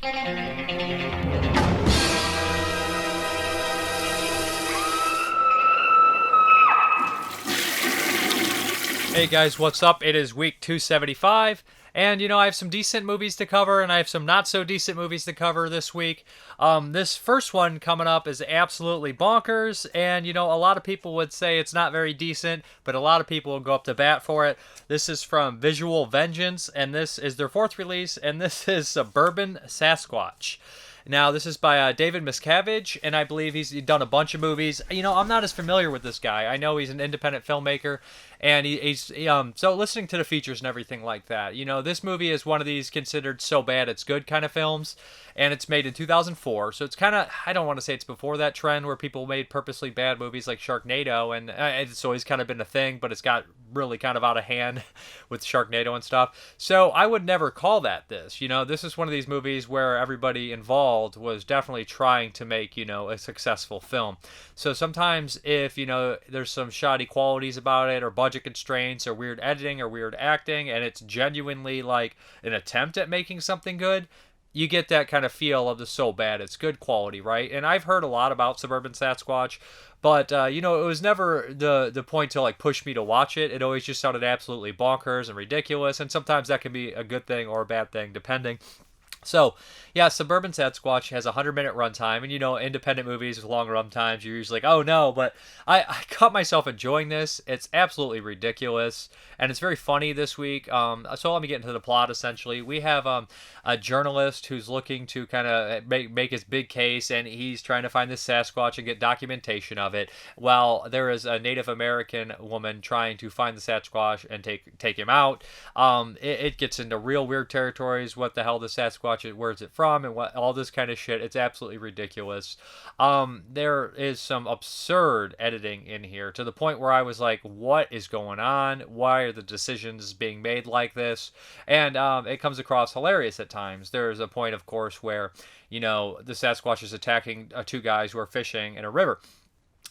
Hey guys, what's up? It is week 275, and I have some decent movies to cover, and I have some not so decent movies to cover this week. This first one coming up is absolutely bonkers, and a lot of people would say it's not very decent, but a lot of people will go up to bat for it. This is from Visual Vengeance, and this is their fourth release, and this is Suburban Sasquatch. Now, this is by David Miscavige, and I believe he's done a bunch of movies. I'm not as familiar with this guy. I know he's an independent filmmaker, and so listening to the features and everything like that. This movie is one of these considered so bad it's good kind of films, and it's made in 2004, so it's kind of, I don't want to say it's before that trend where people made purposely bad movies like Sharknado, and it's always kind of been a thing, but it's got really kind of out of hand with Sharknado and stuff. So I would never call that this. This is one of these movies where everybody involved was definitely trying to make, a successful film. So sometimes if, there's some shoddy qualities about it, or budget constraints, or weird editing, or weird acting, and it's genuinely like an attempt at making something good, you get that kind of feel of the so bad it's good quality, right? And I've heard a lot about Suburban Sasquatch, but it was never the point to like push me to watch it. It always just sounded absolutely bonkers and ridiculous, and sometimes that can be a good thing or a bad thing depending. So, yeah, Suburban Sasquatch has a 100-minute runtime, and independent movies with long runtimes, you're usually like, oh no, but I caught myself enjoying this. It's absolutely ridiculous, and it's very funny this week. So let me get into the plot, essentially. We have a journalist who's looking to kind of make his big case, and he's trying to find this Sasquatch and get documentation of it, while there is a Native American woman trying to find the Sasquatch and take him out. It gets into real weird territories. What the hell the Sasquatch, where's it from, and what all this kind of shit. It's absolutely ridiculous. There is some absurd editing in here to the point where I was like, what is going on? Why are the decisions being made like this? And it comes across hilarious at times. There's a point, of course, where the Sasquatch is attacking two guys who are fishing in a river,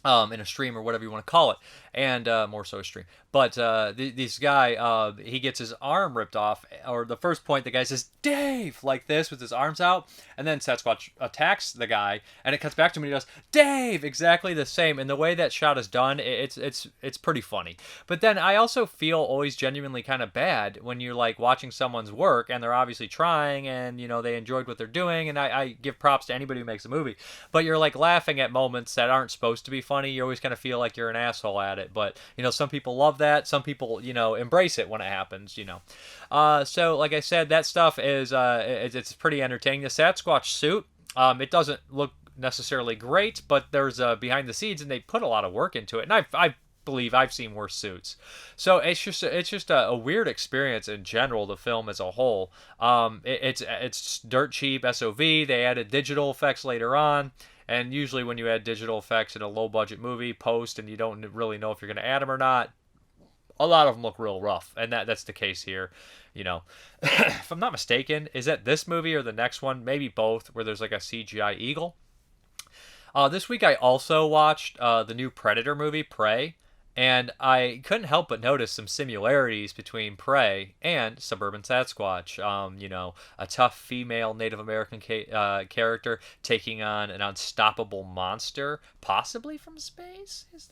in a stream, or whatever you want to call it, and more so a stream. But this guy, he gets his arm ripped off, or the first point, the guy says, Dave, like this, with his arms out, and then Sasquatch attacks the guy, and it cuts back to him, and he goes, Dave, exactly the same, and the way that shot is done, it's pretty funny. But then I also feel always genuinely kind of bad when you're like watching someone's work, and they're obviously trying, and they enjoyed what they're doing, and I give props to anybody who makes a movie, but you're like laughing at moments that aren't supposed to be funny. You always kind of feel like you're an asshole at it, but some people love that, some people embrace it when it happens. So like I said, that stuff is it's pretty entertaining. The Sasquatch suit, it doesn't look necessarily great, but there's behind the scenes, and they put a lot of work into it, and I believe I've seen worse suits. So it's just a weird experience in general, the film as a whole. It's dirt cheap SOV. They added digital effects later on. And usually when you add digital effects in a low-budget movie, post, and you don't really know if you're going to add them or not, a lot of them look real rough. And that's the case here. If I'm not mistaken, is that this movie or the next one? Maybe both, where there's like a CGI eagle. This week I also watched the new Predator movie, Prey. And I couldn't help but notice some similarities between Prey and Suburban Sasquatch. A tough female Native American character taking on an unstoppable monster, possibly from space? Is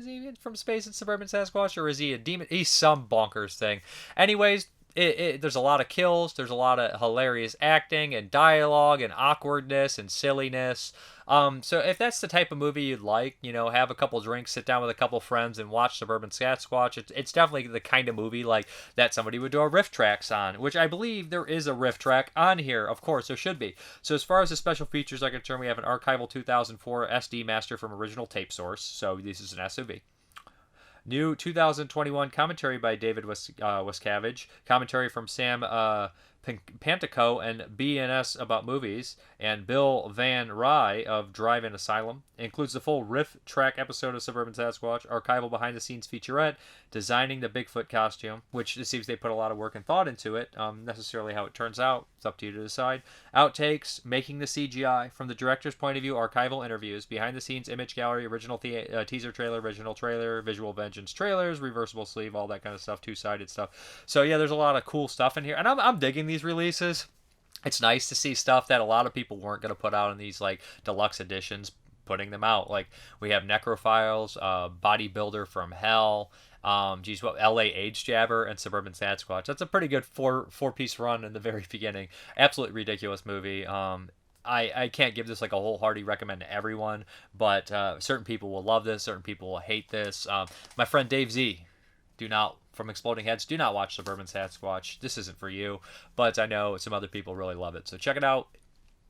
he from space in Suburban Sasquatch, or is he a demon? He's some bonkers thing. Anyways, there's a lot of kills, there's a lot of hilarious acting and dialogue and awkwardness and silliness. So if that's the type of movie you'd like, have a couple drinks, sit down with a couple friends, and watch Suburban Sasquatch, it's definitely the kind of movie like that somebody would do a riff tracks on, which I believe there is a riff track on here. Of course, there should be. So as far as the special features are concerned, we have an archival 2004 SD master from original tape source, so this is an SOV. New 2021 commentary by David Miscavige, commentary from Sam Pantico and BNS About Movies, and Bill Van Rye of Drive-In Asylum. It includes the full riff track episode of Suburban Sasquatch, archival behind-the-scenes featurette, designing the Bigfoot costume, which it seems they put a lot of work and thought into it. Necessarily how it turns out, it's up to you to decide. Outtakes, making the CGI, from the director's point of view, archival interviews, behind-the-scenes image gallery, original teaser trailer, original trailer, Visual Vengeance trailers, reversible sleeve, all that kind of stuff, two-sided stuff. So yeah, there's a lot of cool stuff in here, and I'm digging these releases. It's nice to see stuff that a lot of people weren't going to put out in these like deluxe editions, putting them out. Like we have Necrophiles, Bodybuilder from Hell, geez, what L.A. AIDS Jabber, and Suburban Sasquatch. That's a pretty good four piece run in the very beginning. Absolutely ridiculous movie. I can't give this like a wholehearted recommend to everyone, but certain people will love this, certain people will hate this. My friend Dave Z, do not from Exploding Heads, do not watch Suburban Sasquatch. This isn't for you, but I know some other people really love it, so check it out.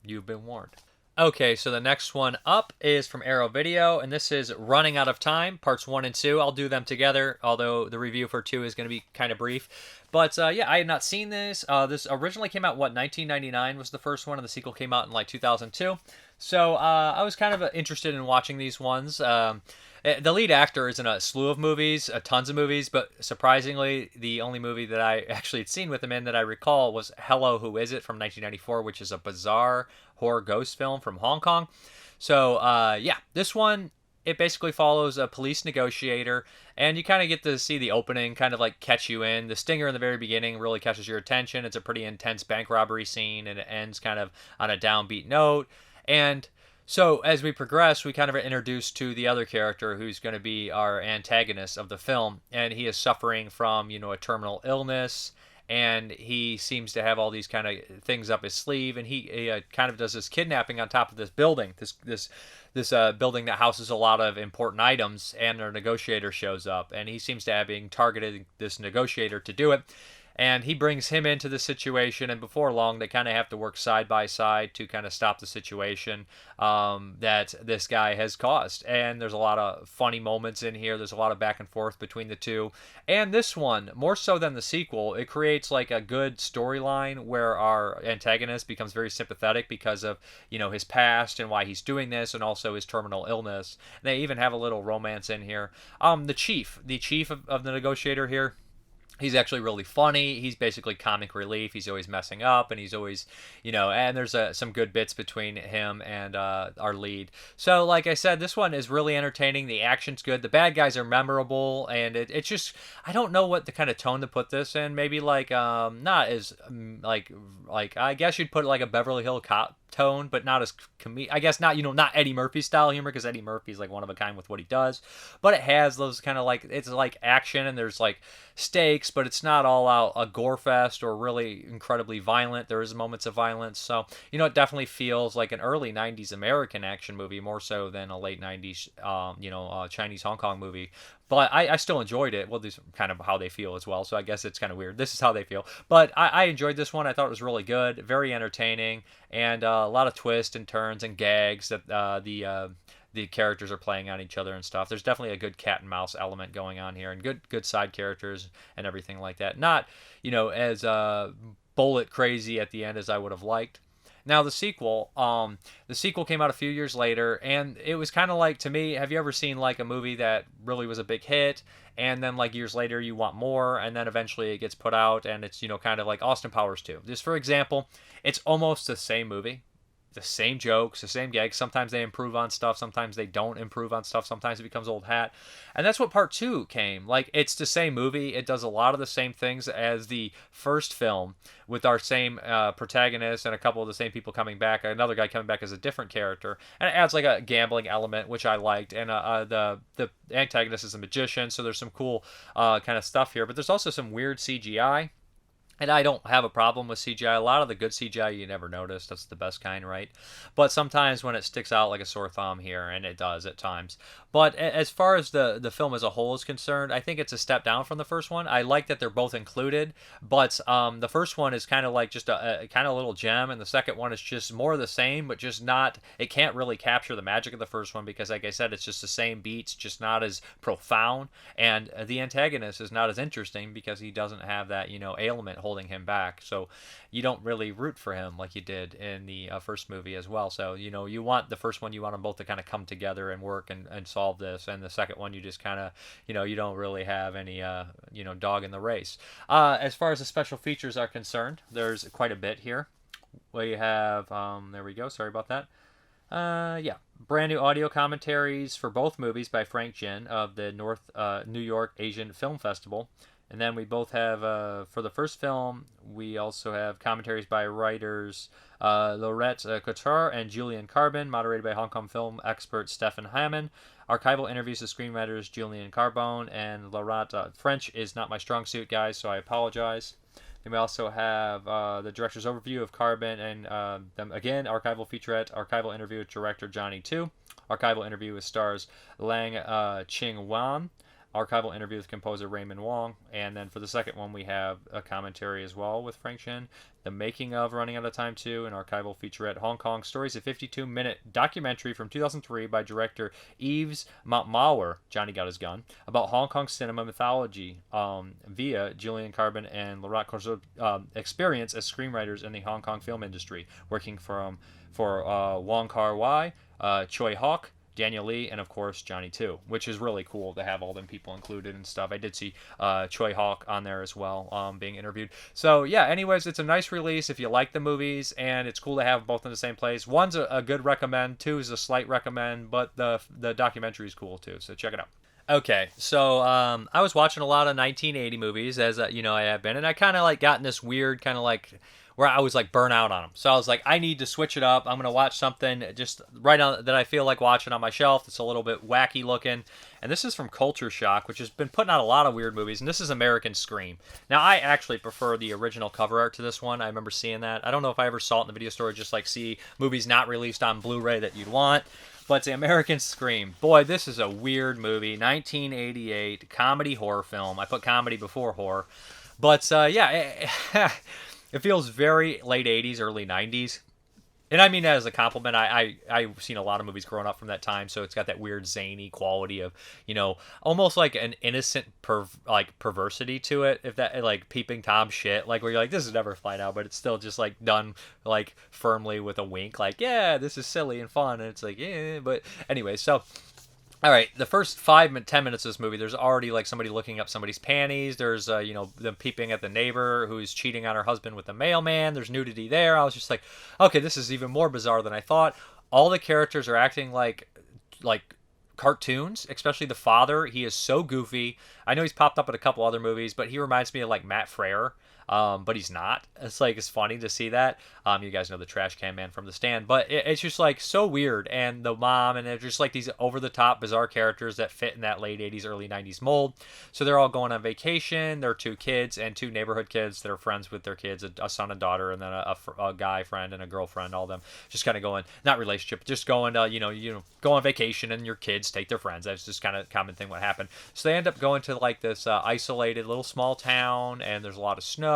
You've been warned. Okay, so the next one up is from Arrow Video, and this is Running Out of Time, parts 1 and 2. I'll do them together, although the review for 2 is going to be kind of brief. But yeah, I had not seen this. This originally came out, 1999 was the first one, and the sequel came out in like 2002. So I was kind of interested in watching these ones. The lead actor is in a slew of movies, tons of movies, but surprisingly, the only movie that I actually had seen with him in that I recall was Hello, Who Is It from 1994, which is a bizarre horror ghost film from Hong Kong. So, yeah, this one, it basically follows a police negotiator, and you kind of get to see the opening kind of like catch you in. The stinger in the very beginning really catches your attention. It's a pretty intense bank robbery scene, and it ends kind of on a downbeat note. And so as we progress, we kind of are introduced to the other character who's going to be our antagonist of the film, and he is suffering from, a terminal illness, and he seems to have all these kind of things up his sleeve, and he kind of does this kidnapping on top of this building, this building that houses a lot of important items, and a negotiator shows up, and he seems to have been targeted this negotiator to do it. And he brings him into the situation, and before long, they kind of have to work side by side to kind of stop the situation that this guy has caused. And there's a lot of funny moments in here. There's a lot of back and forth between the two. And this one, more so than the sequel, it creates like a good storyline where our antagonist becomes very sympathetic because of, his past and why he's doing this, and also his terminal illness. And they even have a little romance in here. The chief of the negotiator here, he's actually really funny. He's basically comic relief. He's always messing up, and he's always, and there's some good bits between him and our lead. So, like I said, this one is really entertaining. The action's good. The bad guys are memorable, and it's just, I don't know what the kind of tone to put this in. Maybe like, not as, like I guess you'd put it like a Beverly Hills Cop tone, but not as I guess not, not Eddie Murphy style humor, because Eddie Murphy's like one of a kind with what he does, but it has those kind of like, it's like action, and there's like stakes, but it's not all out a gore fest or really incredibly violent. There is moments of violence, so it definitely feels like an early 90s American action movie, more so than a late 90s Chinese Hong Kong movie. But I still enjoyed it. Well, this is kind of how they feel as well, so I guess it's kind of weird. This is how they feel. But I enjoyed this one. I thought it was really good, very entertaining, and a lot of twists and turns and gags that the characters are playing on each other and stuff. There's definitely a good cat and mouse element going on here, and good side characters and everything like that. Not, as bullet crazy at the end as I would have liked. Now the sequel came out a few years later, and it was kind of like, to me, have you ever seen like a movie that really was a big hit, and then like years later you want more, and then eventually it gets put out, and it's kind of like Austin Powers 2. Just for example, it's almost the same movie. The same jokes, the same gags. Sometimes they improve on stuff, sometimes they don't improve on stuff, sometimes it becomes old hat. And that's what part 2 came. Like, it's the same movie, it does a lot of the same things as the first film, with our same protagonist and a couple of the same people coming back, another guy coming back as a different character. And it adds like a gambling element, which I liked. And the antagonist is a magician, so there's some cool kind of stuff here. But there's also some weird CGI. And I don't have a problem with CGI. A lot of the good CGI you never notice. That's the best kind, right? But sometimes when it sticks out like a sore thumb here, and it does at times. But as far as the film as a whole is concerned, I think it's a step down from the first one. I like that they're both included, but the first one is kind of like just a kind of little gem, and the second one is just more of the same, but just not, it can't really capture the magic of the first one, because like I said, it's just the same beats, just not as profound, and the antagonist is not as interesting because he doesn't have that, ailment holding him back. So you don't really root for him like you did in the first movie as well. So, you want the first one, you want them both to kind of come together and work and solve this. And the second one, you just kind of, you don't really have any, dog in the race. As far as the special features are concerned, there's quite a bit here. We have, there we go. Sorry about that. Yeah, brand new audio commentaries for both movies by Frank Jin of the New York Asian Film Festival. And then we both have, for the first film, we also have commentaries by writers Laurette Couture and Julian Carbon, moderated by Hong Kong film expert Stephen Hammond. Archival interviews with screenwriters Julian Carbone and Laurette. French is not my strong suit, guys, so I apologize. And we also have the director's overview of Carbon and them again, archival featurette, archival interview with director Johnny 2, archival interview with stars Lang Ching Wan, archival interview with composer Raymond Wong, and then for the second one we have a commentary as well with Franken, the making of Running Out of Time 2, an archival featurette Hong Kong Stories, a 52-minute documentary from 2003 by director Yves Montmauer, Johnny Got His Gun, about Hong Kong cinema mythology via Julian Carbon and Laurette Couture's experience as screenwriters in the Hong Kong film industry, working for Wong Kar-wai, Choi Hawk, Daniel Lee, and of course Johnny 2, which is really cool to have all them people included and stuff. I did see Choi Hawk on there as well, being interviewed. So yeah, anyways, it's a nice release if you like the movies, and it's cool to have both in the same place. One's a good recommend, two is a slight recommend, but the documentary is cool too, so check it out. Okay, so I was watching a lot of 1980 movies, as I have been, and I kind of like got in this weird kind of like where I was like burnt out on them. So I was like, I need to switch it up. I'm gonna watch something just right on that I feel like watching on my shelf. That's a little bit wacky looking, and this is from Culture Shock, which has been putting out a lot of weird movies. And this is American Scream. Now I actually prefer the original cover art to this one. I remember seeing that. I don't know if I ever saw it in the video store. Just like see movies not released on Blu-ray that you'd want. But it's the American Scream. Boy, this is a weird movie. 1988 comedy horror film. I put comedy before horror. But yeah, it feels very late 80s, early 90s. And I mean that as a compliment. I've seen a lot of movies growing up from that time, so it's got that weird zany quality of, almost like an innocent perversity to it. If that, like Peeping Tom shit, like where you're like, this is never flying out, but it's still just like done like firmly with a wink, like, yeah, this is silly and fun, and it's like, yeah, but anyway, so. All right, the first 10 minutes of this movie, there's already like somebody looking up somebody's panties. There's them peeping at the neighbor who's cheating on her husband with the mailman. There's nudity there. I was just like, okay, this is even more bizarre than I thought. All the characters are acting like cartoons, especially the father. He is so goofy. I know he's popped up in a couple other movies, but he reminds me of like Matt Frere. But he's not. It's funny to see that. You guys know the trash can man from The Stand, but it's just like so weird. And the mom, and they're just like these over the top bizarre characters that fit in that late 80s, early 90s mold. So they're all going on vacation. They're two kids and two neighborhood kids that are friends with their kids, a son and daughter, and then a guy friend and a girlfriend. All of them just kind of going, not relationship, just going, go on vacation, and your kids take their friends. That's just kind of common thing what happened. So they end up going to like this isolated little small town, and there's a lot of snow.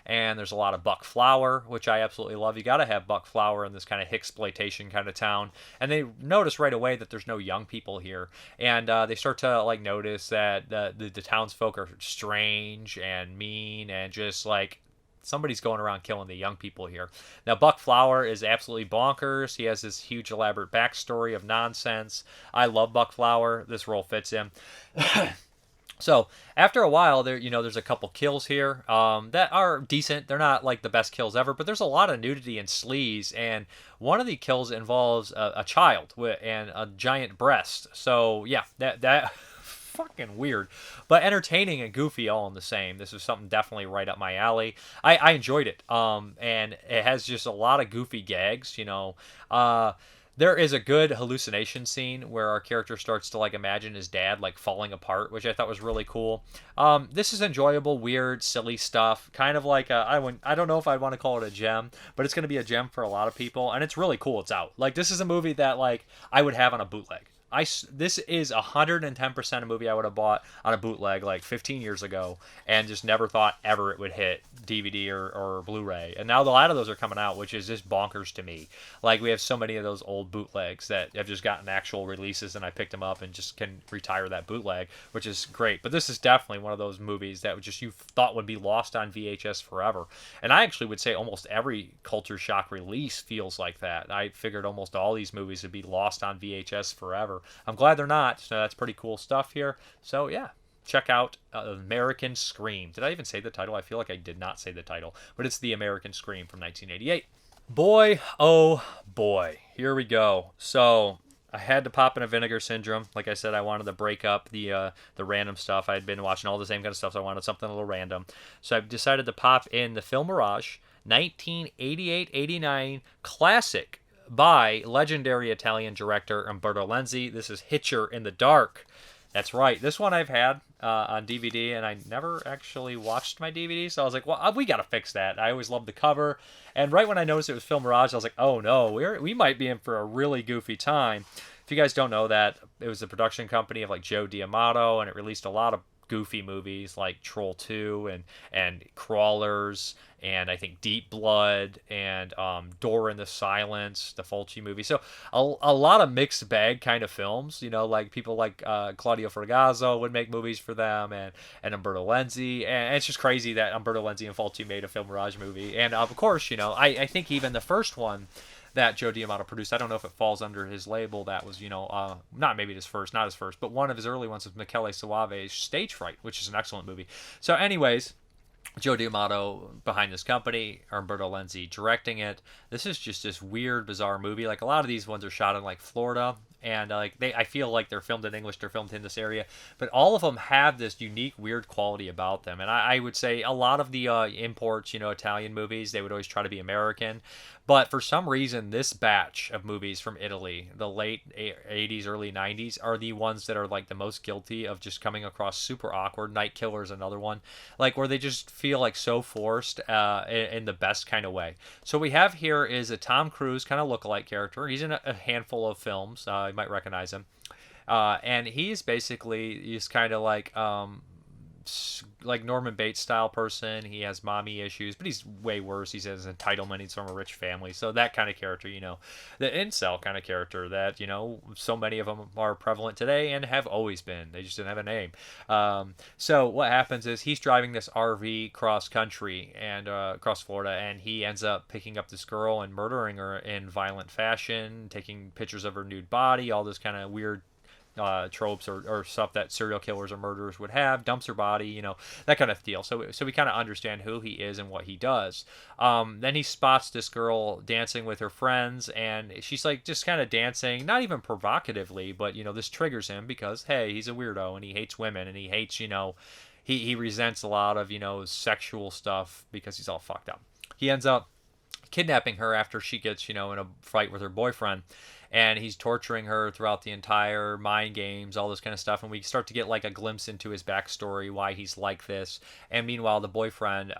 And there's a lot of buck flower, which I absolutely love. You got to have buck flower in this kind of Hicksploitation kind of town. And they notice right away that there's no young people here, and they start to like notice that the townsfolk are strange and mean, and just like somebody's going around killing the young people here. Now, Buck Flower is absolutely bonkers. He has this huge elaborate backstory of nonsense. I love Buck Flower. This role fits him. So after a while, there's a couple kills here that are decent. They're not like the best kills ever, but there's a lot of nudity and sleaze. And one of the kills involves a child and a giant breast. So yeah, that fucking weird, but entertaining and goofy all in the same. This is something definitely right up my alley. I enjoyed it. And it has just a lot of goofy gags. There is a good hallucination scene where our character starts to like imagine his dad like falling apart, which I thought was really cool. This is enjoyable, weird, silly stuff. Kind of like I don't know if I'd want to call it a gem, but it's going to be a gem for a lot of people, and it's really cool. It's out. Like, this is a movie that like I would have on a bootleg. This is 110% a movie I would have bought on a bootleg like 15 years ago, and just never thought ever it would hit DVD or Blu-ray. And now a lot of those are coming out, which is just bonkers to me. Like, we have so many of those old bootlegs that have just gotten actual releases, and I picked them up and just can retire that bootleg, which is great. But this is definitely one of those movies that just you thought would be lost on VHS forever. And I actually would say almost every Culture Shock release feels like that. I figured almost all these movies would be lost on VHS forever. I'm glad they're not. So that's pretty cool stuff here. So yeah, check out American Scream. Did I even say the title? I feel like I did not say the title, but it's The American Scream from 1988. Boy, oh boy, here we go. So I had to pop in a Vinegar Syndrome. Like I said, I wanted to break up the random stuff. I had been watching all the same kind of stuff, so I wanted something a little random. So I decided to pop in the film Mirage, 1988-89 classic by legendary Italian director Umberto Lenzi. This is Hitcher in the Dark. That's right. This one I've had on DVD, and I never actually watched my DVD, so I was like, well, we got to fix that. I always loved the cover, and right when I noticed it was Film Mirage, I was like, oh no, we might be in for a really goofy time. If you guys don't know that, it was the production company of like Joe D'Amato, and it released a lot of goofy movies like Troll 2 and Crawlers and I think Deep Blood and Door in the Silence, the Fulci movie. So a lot of mixed bag kind of films, you know, like people like Claudio Fragazzo would make movies for them and Umberto Lenzi. And it's just crazy that Umberto Lenzi and Fulci made a Film Mirage movie. And of course, you know, I think even the first one that Joe D'Amato produced. I don't know if it falls under his label. That was, you know, not maybe his first, not his first, but one of his early ones was Michele Soave's Stage Fright, which is an excellent movie. So anyways, Joe D'Amato behind this company, Umberto Lenzi directing it. This is just this weird, bizarre movie. Like a lot of these ones are shot in like Florida, and I feel like they're filmed in English. They're filmed in this area, but all of them have this unique, weird quality about them. And I would say a lot of the imports, you know, Italian movies, they would always try to be American. But for some reason, this batch of movies from Italy, the late 80s, early 90s, are the ones that are like the most guilty of just coming across super awkward. Night Killer is another one, like where they just feel like so forced in the best kind of way. So we have here is a Tom Cruise kind of lookalike character. He's in a handful of films. You might recognize him. And he's kind of like Norman Bates style person. He has mommy issues, but he's way worse. He has entitlement. He's from a rich family. So that kind of character, you know, the incel kind of character that, you know, so many of them are prevalent today and have always been. They just didn't have a name. So what happens is he's driving this RV cross country and across Florida, and he ends up picking up this girl and murdering her in violent fashion, taking pictures of her nude body, all this kind of weird tropes or stuff that serial killers or murderers would have, dumps her body, you know, that kind of deal. So we kind of understand who he is and what he does. Then he spots this girl dancing with her friends, and she's like just kind of dancing, not even provocatively, but, you know, this triggers him because, hey, he's a weirdo and he hates women and he hates, you know, he resents a lot of, you know, sexual stuff because he's all fucked up. He ends up kidnapping her after she gets, you know, in a fight with her boyfriend, and he's torturing her throughout the entire mind games, all this kind of stuff, and we start to get like a glimpse into his backstory, why he's like this. And meanwhile, the boyfriend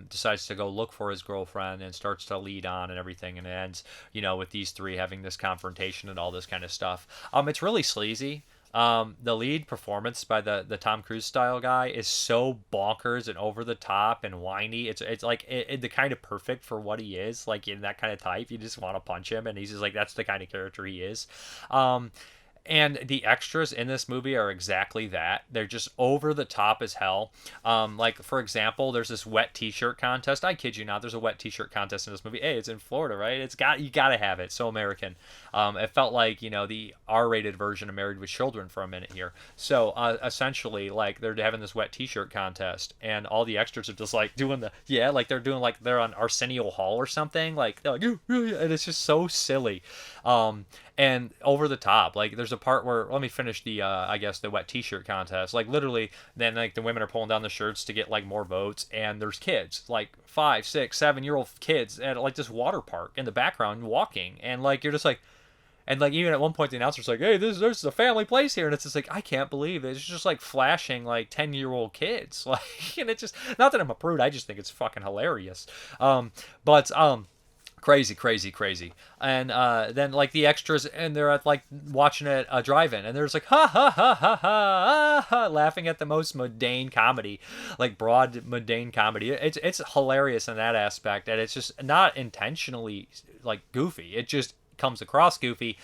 decides to go look for his girlfriend and starts to lead on and everything, and it ends, you know, with these three having this confrontation and all this kind of stuff. It's really sleazy. The lead performance by the Tom Cruise style guy is so bonkers and over the top and whiny. It's like the kind of perfect for what he is, like in that kind of type. You just want to punch him, and he's just like, that's the kind of character he is. And the extras in this movie are exactly that. They're just over the top as hell. Like, for example, there's this wet t-shirt contest. I kid you not, there's a wet t-shirt contest in this movie. Hey, it's in Florida, right? You gotta have it. So American. It felt like, you know, the R-rated version of Married with Children for a minute here. So essentially, like, they're having this wet t-shirt contest, and all the extras are just like doing they're on Arsenio Hall or something. Like, they're like, and it's just so silly. And over the top. Like, there's a part where, let me finish the I guess the wet t-shirt contest. Like, literally, then like the women are pulling down the shirts to get like more votes, and there's kids, like 5, 6, 7-year-old kids at like this water park in the background walking, and like you're just like, and like even at one point the announcer's like, hey, there's a family place here, and it's just like, I can't believe it. It's just like flashing like 10-year-old kids, like, and it's just, not that I'm a prude, I just think it's fucking hilarious. But crazy. And then like the extras, and they're at like watching it a drive-in, and there's like ha ha ha ha ha ha, laughing at the most mundane comedy, like broad mundane comedy. It's hilarious in that aspect, and it's just not intentionally like goofy. It just comes across goofy,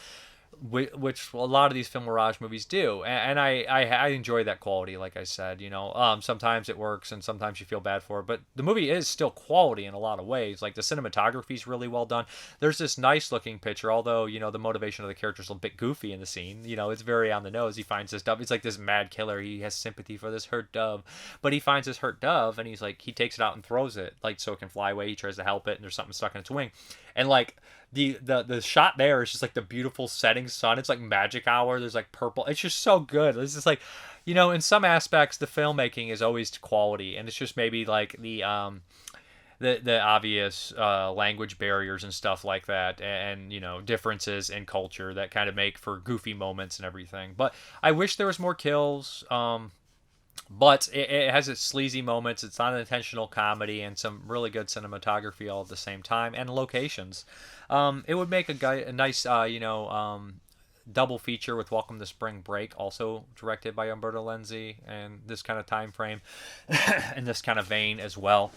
which a lot of these Film Mirage movies do, and I enjoy that quality. Like I said, you know, sometimes it works and sometimes you feel bad for it, but the movie is still quality in a lot of ways. Like, the cinematography is really well done. There's this nice looking picture, although, you know, the motivation of the character is a bit goofy in the scene. You know, it's very on the nose. He finds this dove. It's like this mad killer. He has sympathy for this hurt dove, but he finds this hurt dove, and he takes it out and throws it, like, so it can fly away. He tries to help it, and there's something stuck in its wing, and like the shot there is just like the beautiful setting sun. It's like magic hour. There's like purple. It's just so good. It's just like, in some aspects the filmmaking is always quality, and it's just maybe like the obvious language barriers and stuff like that, and differences in culture that kind of make for goofy moments and everything. But I wish there was more kills. But it has its sleazy moments. It's unintentional comedy and some really good cinematography all at the same time, and locations. It would make a nice, double feature with Welcome to Spring Break, also directed by Umberto Lenzi, and this kind of time frame, in this kind of vein as well.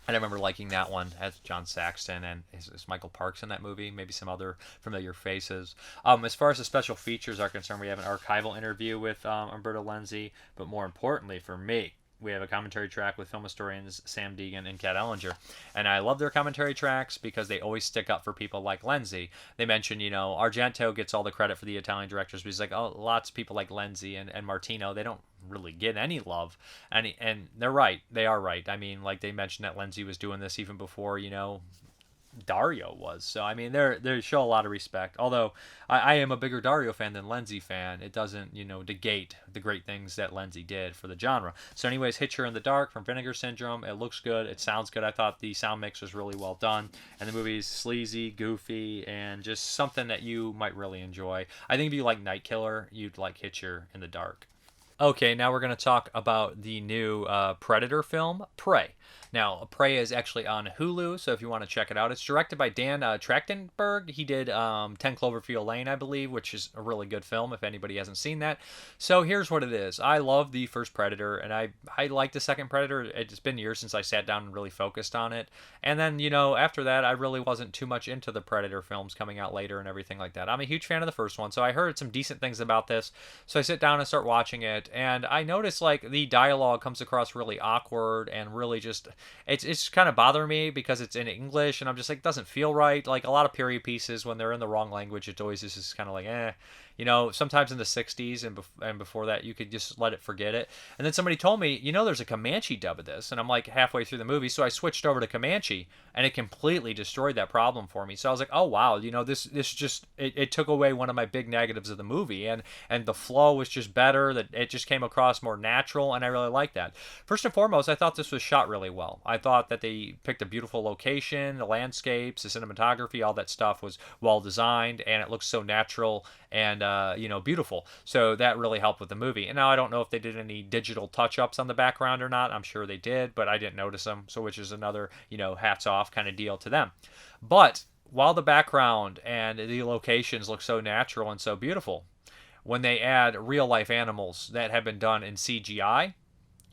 And I remember liking that one. Has John Saxon and is Michael Parks in that movie? Maybe some other familiar faces. As far as the special features are concerned, we have an archival interview with Umberto Lenzi, but more importantly for me, we have a commentary track with film historians Sam Deegan and Kat Ellinger. And I love their commentary tracks because they always stick up for people like Lenzi. They mention, Argento gets all the credit for the Italian directors, but he's like, oh, lots of people like Lenzi and Martino, they don't really get any love. And they're right. They are right. I mean, like they mentioned that Lenzi was doing this even before, Dario was. So I mean, they show a lot of respect. Although I am a bigger Dario fan than Lenzi fan, it doesn't negate the great things that Lenzi did for the genre. So anyways, Hitcher in the Dark from Vinegar Syndrome. It looks good. It sounds good. I thought the sound mix was really well done, and the movie's sleazy, goofy, and just something that you might really enjoy. I think if you like Night Killer, you'd like Hitcher in the Dark. Okay, now we're going to talk about the new Predator film, Prey. Now, Prey is actually on Hulu, so if you want to check it out, it's directed by Dan Trachtenberg. He did 10 Cloverfield Lane, I believe, which is a really good film if anybody hasn't seen that. So here's what it is. I love the first Predator, and I like the second Predator. It's been years since I sat down and really focused on it. And then, after that, I really wasn't too much into the Predator films coming out later and everything like that. I'm a huge fan of the first one, so I heard some decent things about this. So I sit down and start watching it, and I notice, like, the dialogue comes across really awkward and really just... It's kind of bothering me because it's in English, and I'm just like, it doesn't feel right. Like, a lot of period pieces, when they're in the wrong language, it always is just kind of like, eh. Sometimes in the 60s and before that, you could just let it, forget it. And then somebody told me, there's a Comanche dub of this. And I'm like halfway through the movie, so I switched over to Comanche, and it completely destroyed that problem for me. So I was like, oh, wow, this just, it took away one of my big negatives of the movie. And the flow was just better, that it just came across more natural, and I really liked that. First and foremost, I thought this was shot really well. I thought that they picked a beautiful location, the landscapes, the cinematography, all that stuff was well designed, and it looks so natural and beautiful. So that really helped with the movie. And now I don't know if they did any digital touch-ups on the background or not. I'm sure they did, but I didn't notice them. So which is another, hats off kind of deal to them. But while the background and the locations look so natural and so beautiful, when they add real-life animals that have been done in CGI,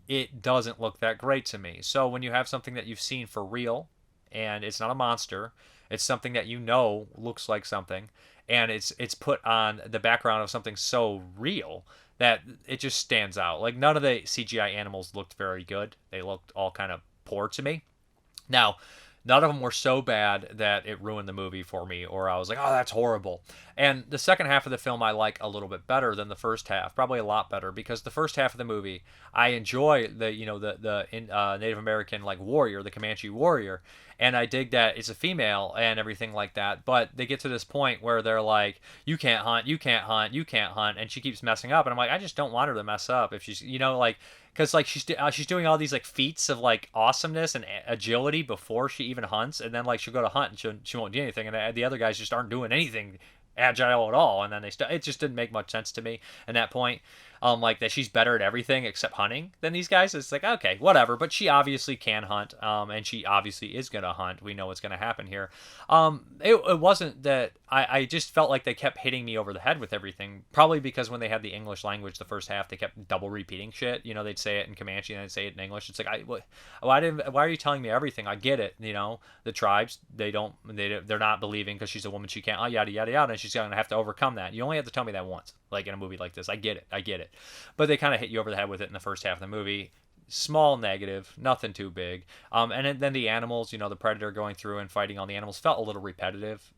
it doesn't look that great to me. So when you have something that you've seen for real, and it's not a monster, it's something that looks like something, and it's put on the background of something so real that it just stands out. Like, none of the CGI animals looked very good. They looked all kind of poor to me. Now, none of them were so bad that it ruined the movie for me, or I was like, oh, that's horrible. And the second half of the film I like a little bit better than the first half, probably a lot better, because the first half of the movie, I enjoy the Native American like warrior, the Comanche warrior, and I dig that it's a female and everything like that. But they get to this point where they're like, you can't hunt, you can't hunt, you can't hunt, and she keeps messing up, and I'm like, I just don't want her to mess up if she's because like she's doing all these like feats of like awesomeness and agility before she even hunts, and then like she'll go to hunt and she won't do anything, and the other guys just aren't doing anything agile at all, and then it just didn't make much sense to me at that point. Like that she's better at everything except hunting than these guys. It's like, okay, whatever, but she obviously can hunt, and she obviously is gonna hunt. We know what's gonna happen here. It wasn't that I just felt like they kept hitting me over the head with everything, probably because when they had the English language the first half, they kept double repeating shit. They'd say it in Comanche and they'd say it in English. It's like, why are you telling me everything? I get it. The tribes, they're not believing because she's a woman, she can't, yada yada yada, and she's gonna have to overcome that. You only have to tell me that once, like in a movie like this. I get it. But they kind of hit you over the head with it in the first half of the movie. Small negative, nothing too big. And then the animals, the predator going through and fighting all the animals felt a little repetitive.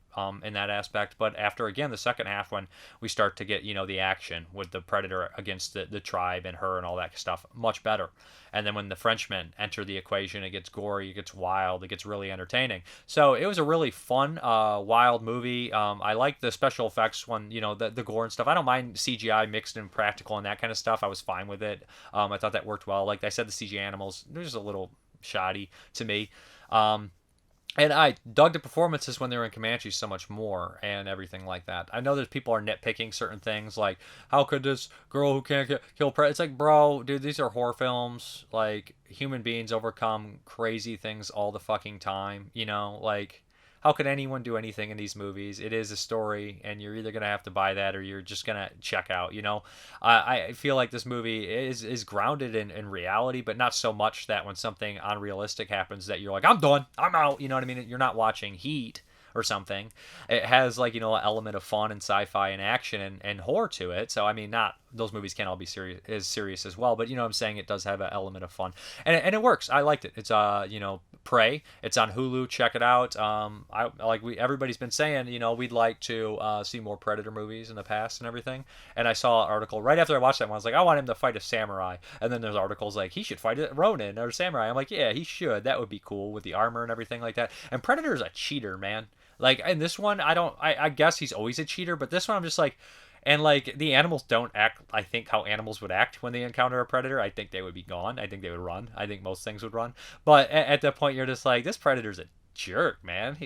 in that aspect. But after, again, the second half, when we start to get, the action with the Predator against the tribe and her and all that stuff, much better. And then when the Frenchmen enter the equation, it gets gory, it gets wild, it gets really entertaining. So it was a really fun, wild movie. I like the special effects when, the gore and stuff. I don't mind CGI mixed and practical and that kind of stuff. I was fine with it. I thought that worked well. Like I said, the CGI animals, they're just a little shoddy to me. And I dug the performances when they were in Comanche so much more and everything like that. I know there's people are nitpicking certain things like, how could this girl who can't kill Predator? It's like, bro, dude, these are horror films. Like, human beings overcome crazy things all the fucking time, Like, how could anyone do anything in these movies? It is a story, and you're either going to have to buy that or you're just going to check out, I feel like this movie is grounded in reality, but not so much that when something unrealistic happens that you're like, I'm done, I'm out, you know what I mean? You're not watching Heat or something. It has, like, an element of fun and sci-fi and action and horror to it. So, I mean, not those movies can't all be serious as well, but what I'm saying, it does have an element of fun, and it works. I liked it. It's Prey. It's on Hulu. Check it out. Everybody's been saying, we'd like to see more Predator movies in the past and everything. And I saw an article right after I watched that one. I was like, I want him to fight a samurai. And then there's articles like, he should fight a Ronin or a samurai. I'm like, yeah, he should. That would be cool with the armor and everything like that. And Predator's a cheater, man. Like, in this one, I guess he's always a cheater, but this one I'm just like, and like, the animals don't act, I think, how animals would act when they encounter a predator. I think they would be gone. I think they would run. I think most things would run. But at that point, you're just like, this predator's a jerk, man.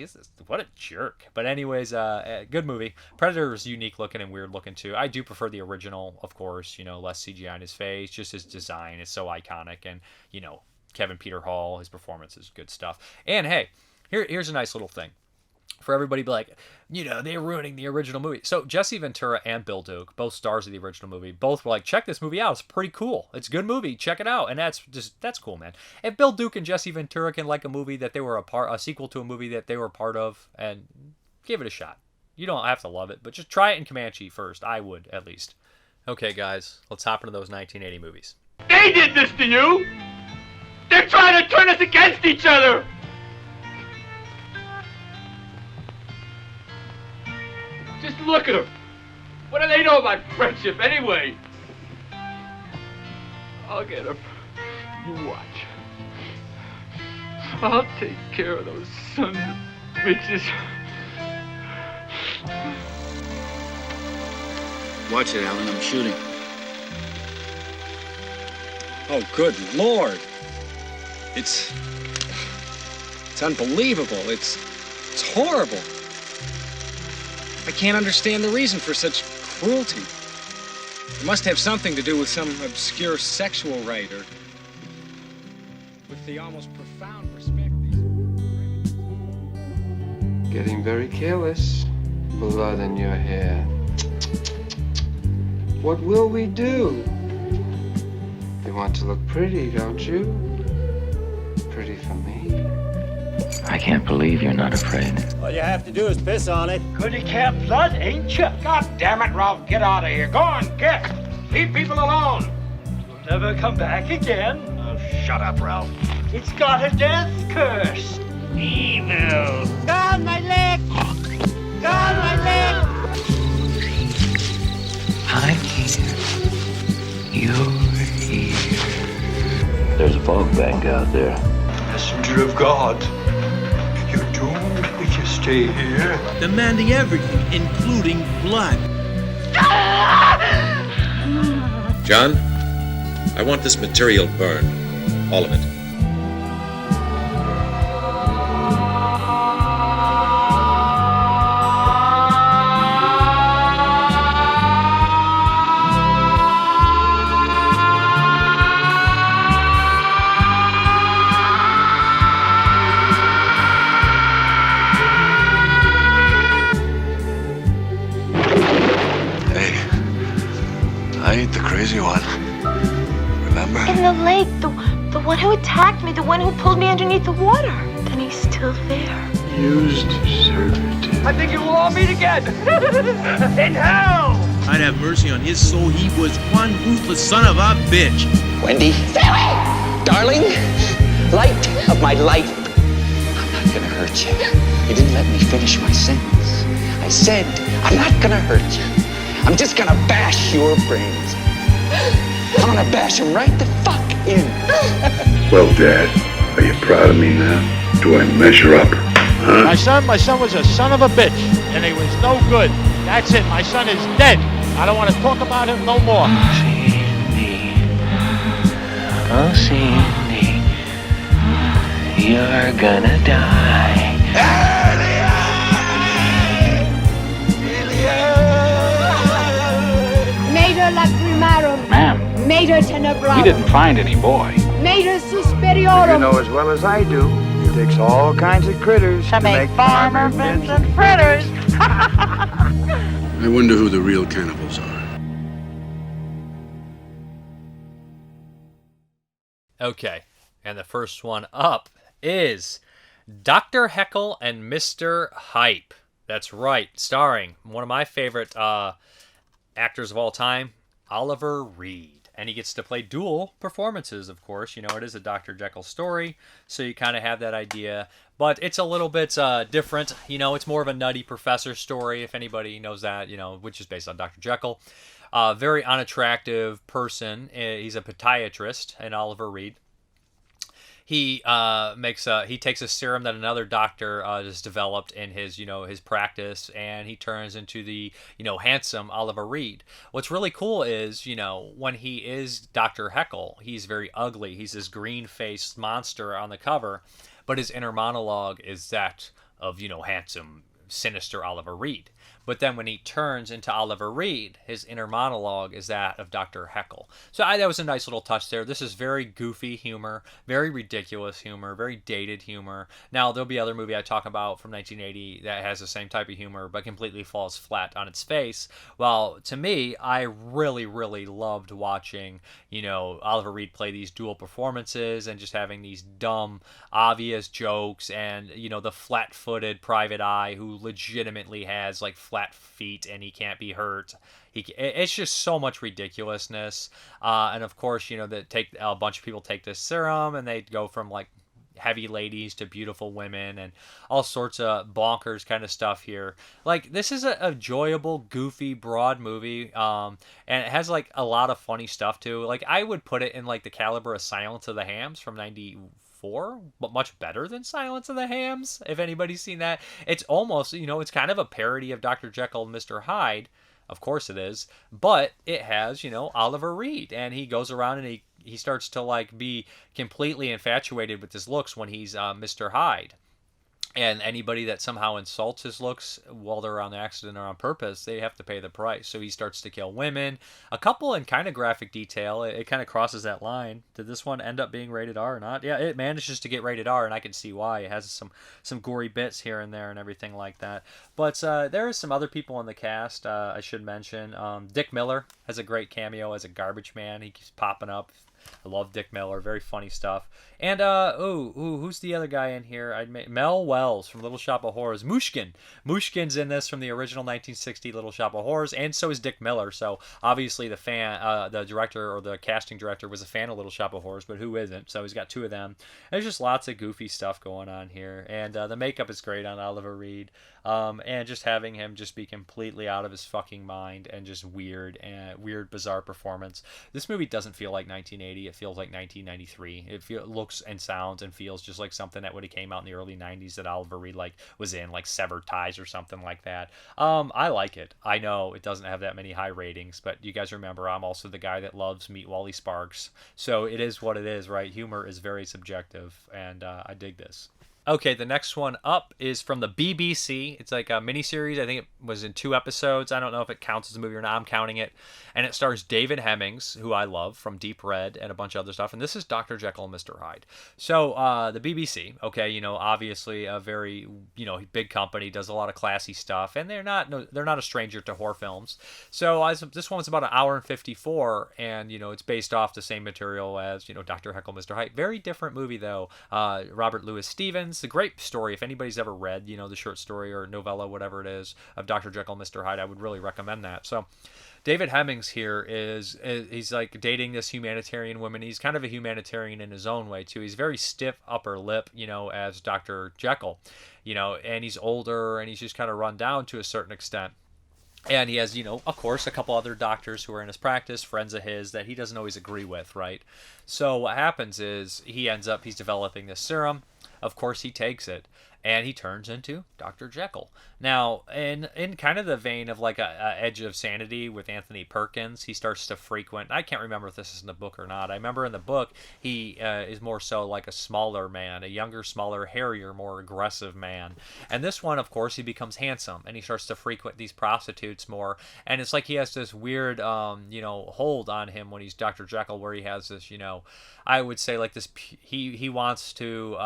What a jerk. But anyways, good movie. Predator is unique looking and weird looking too. I do prefer the original, of course, less CGI on his face. Just his design is so iconic. And, Kevin Peter Hall, his performance is good stuff. And hey, here's a nice little thing. For everybody to be like, they're ruining the original movie. So Jesse Ventura and Bill Duke, both stars of the original movie, both were like, check this movie out. It's pretty cool. It's a good movie. Check it out. And that's cool, man. If Bill Duke and Jesse Ventura can like a movie that they were a sequel to a movie that they were a part of, and give it a shot. You don't have to love it, but just try it in Comanche first. I would, at least. Okay, guys, let's hop into those 1980 movies. They did this to you! They're trying to turn us against each other! Just look at them. What do they know about friendship anyway? I'll get them. You watch. I'll take care of those sons of bitches. Watch it, Alan. I'm shooting. Oh, good Lord. It's unbelievable. It's horrible. I can't understand the reason for such cruelty. It must have something to do with some obscure sexual rite or with the almost profound respect these... Getting very careless. Blood in your hair. What will we do? You want to look pretty, don't you? Pretty for me. I can't believe you're not afraid. All you have to do is piss on it. Goody cat blood, ain't you? God damn it, Ralph, get out of here. Go on, get. Leave people alone. You'll never come back again. Oh, shut up, Ralph. It's got a death curse. Evil. God, my leg! God, my leg! I'm here. You're here. There's a fog bank out there. Messenger of God. You're doomed if you stay here. Demanding everything, including blood. John, I want this material burned. All of it. I ain't the crazy one. Remember? In the lake, the one who attacked me, the one who pulled me underneath the water. And he's still there. Used servitude. I think you will all meet again. In hell! I'd have mercy on his soul. He was one ruthless son of a bitch. Wendy. Stay away! Darling, light of my life. I'm not gonna hurt you. You didn't let me finish my sentence. I said, I'm not gonna hurt you. I'm just gonna bash your brains. I'm gonna bash them right the fuck in. Well, Dad, are you proud of me now? Do I measure up? Huh? My son was a son of a bitch, and he was no good. That's it. My son is dead. I don't want to talk about him no more. Oh, Cindy, you're gonna die. Mater lacrimarum. Ma'am, Mater tenebrarum. we didn't find any boy. Mater suspiriorum. You know as well as I do, it takes all kinds of critters to make farmer Vincent fritters. I wonder who the real cannibals are. Okay, and the first one up is Dr. Heckyl and Mr. Hyde. That's right, starring one of my favorite actors of all time, Oliver Reed. And he gets to play dual performances, of course. You know, it is a Dr. Jekyll story, so you kind of have that idea. But it's a little bit different. You know, it's more of a nutty professor story, if anybody knows that, you know, which is based on Dr. Jekyll. Very unattractive person. He's a podiatrist, and Oliver Reed. He takes a serum that another doctor has developed in his practice, and he turns into the handsome Oliver Reed. What's really cool is when he is Dr. Heckyl, he's very ugly. He's this green-faced monster on the cover, but his inner monologue is that of handsome, sinister Oliver Reed. But then when he turns into Oliver Reed, his inner monologue is that of Dr. Heckyl. So that was a nice little touch there. This is very goofy humor, very ridiculous humor, very dated humor. Now, there'll be other movie I talk about from 1980 that has the same type of humor, but completely falls flat on its face. Well, to me, I really, really loved watching, Oliver Reed play these dual performances and just having these dumb, obvious jokes and, the flat-footed private eye who legitimately has, flat feet and he can't be hurt. It's just so much ridiculousness. And of course, a bunch of people take this serum and they go from heavy ladies to beautiful women and all sorts of bonkers kind of stuff here. This is a enjoyable, goofy, broad movie. And it has a lot of funny stuff too. I would put it in the caliber of Silence of the Hams from 94, but much better than Silence of the Hams, if anybody's seen that. It's almost, it's kind of a parody of Dr. Jekyll and Mr. Hyde. Of course it is. But it has, Oliver Reed. And he goes around and he starts to, be completely infatuated with his looks when he's Mr. Hyde. And anybody that somehow insults his looks while they're on accident or on purpose, they have to pay the price. So he starts to kill women. A couple in kind of graphic detail. It kind of crosses that line. Did this one end up being rated R or not? Yeah, it manages to get rated R, and I can see why. It has some gory bits here and there and everything like that. But there are some other people in the cast I should mention. Dick Miller has a great cameo as a garbage man. He keeps popping up. I love Dick Miller. Very funny stuff. And, who's the other guy in here? Mel Wells from Little Shop of Horrors. Mushkin's in this from the original 1960 Little Shop of Horrors, and so is Dick Miller. So, obviously, the director or the casting director was a fan of Little Shop of Horrors, but who isn't? So, he's got two of them. There's just lots of goofy stuff going on here. And the makeup is great on Oliver Reed. And just having him just be completely out of his fucking mind and just weird, bizarre performance. This movie doesn't feel like 1980. It feels like 1993. It looks and sounds and feels just like something that would have came out in the early 90s that Oliver Reed was in, Severed Ties or something like that. I like it. I know it doesn't have that many high ratings, but you guys remember I'm also the guy that loves Meet Wally Sparks. So it is what it is, right? Humor is very subjective, and I dig this. Okay, the next one up is from the BBC. It's a miniseries. I think it was in 2 episodes. I don't know if it counts as a movie or not. I'm counting it. And it stars David Hemmings, who I love from Deep Red and a bunch of other stuff. And this is Dr. Jekyll and Mr. Hyde. So the BBC, okay, obviously a very, big company, does a lot of classy stuff. And they're not a stranger to horror films. So this one's about 1 hour and 54. And, it's based off the same material as, Dr. Jekyll and Mr. Hyde. Very different movie, though. Robert Louis Stevens It's a great story. If anybody's ever read, the short story or novella, whatever it is, of Dr. Jekyll, Mr. Hyde, I would really recommend that. So David Hemmings here he's like dating this humanitarian woman. He's kind of a humanitarian in his own way too. He's very stiff upper lip, as Dr. Jekyll, and he's older and he's just kind of run down to a certain extent. And he has, of course, a couple other doctors who are in his practice, friends of his that he doesn't always agree with, right? So what happens is he's developing this serum. Of course, he takes it, and he turns into Dr. Jekyll. Now, in kind of the vein of like a Edge of Sanity with Anthony Perkins, he starts to frequent, I can't remember if this is in the book or not. I remember in the book, he is more so like a smaller man, a younger, smaller, hairier, more aggressive man. And this one, of course, he becomes handsome, and he starts to frequent these prostitutes more. And it's like he has this weird, hold on him when he's Dr. Jekyll, where he has this, I would say like this, he wants to,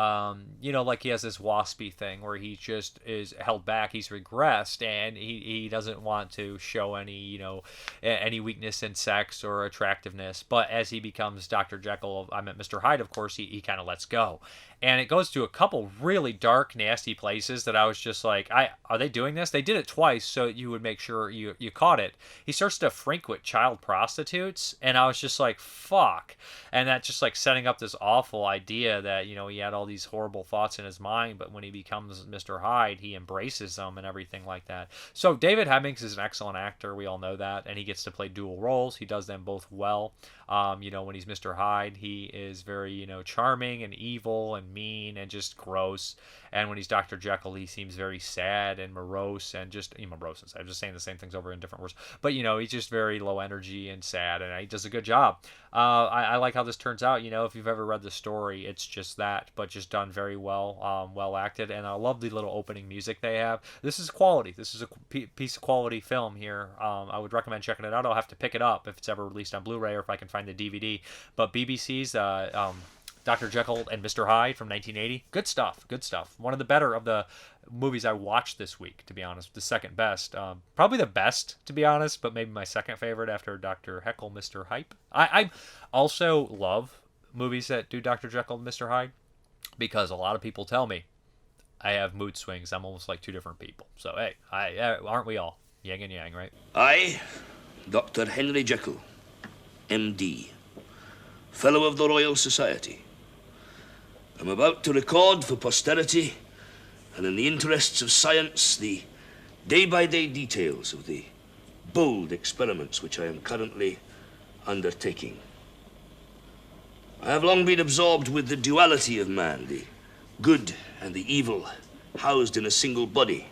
like he has this waspy thing where he just is held back. He's regressed, and he doesn't want to show any weakness in sex or attractiveness. But as he becomes Dr. Jekyll, Mr. Hyde, of course, he kind of lets go. And it goes to a couple really dark, nasty places that I was just like, are they doing this? They did it twice, so you would make sure you caught it. He starts to frequent child prostitutes, and I was just like, fuck. And that just like setting up this awful idea that, he had all these horrible thoughts in his mind, but when he becomes Mr. Hyde, he embraces them and everything like that. So David Hemmings is an excellent actor. We all know that. And he gets to play dual roles. He does them both well. When he's Mr. Hyde, he is very, charming and evil and mean and just gross. And when he's Dr. Jekyll, he seems very sad and morose and just morose. I'm just saying the same things over in different words. But he's just very low energy and sad, and he does a good job. I like how this turns out. If you've ever read the story, it's just that, but just done very well, well acted. And I love the little opening music they have. This is quality. This is a piece of quality film here. I would recommend checking it out. I'll have to pick it up if it's ever released on Blu-ray or if I can find the DVD. But BBC's Dr. Jekyll and Mr. Hyde from 1980. Good stuff. Good stuff. One of the better of the movies I watched this week, to be honest. The second best. Probably the best, to be honest, but maybe my second favorite after Dr. Heckyl, Mr. Hyde. I also love movies that do Dr. Jekyll and Mr. Hyde because a lot of people tell me I have mood swings. I'm almost like two different people. So, hey, aren't we all? Yin and yang, right? I, Dr. Henry Jekyll, M.D., Fellow of the Royal Society, I'm about to record for posterity, and in the interests of science, the day-by-day details of the bold experiments which I am currently undertaking. I have long been absorbed with the duality of man, the good and the evil, housed in a single body,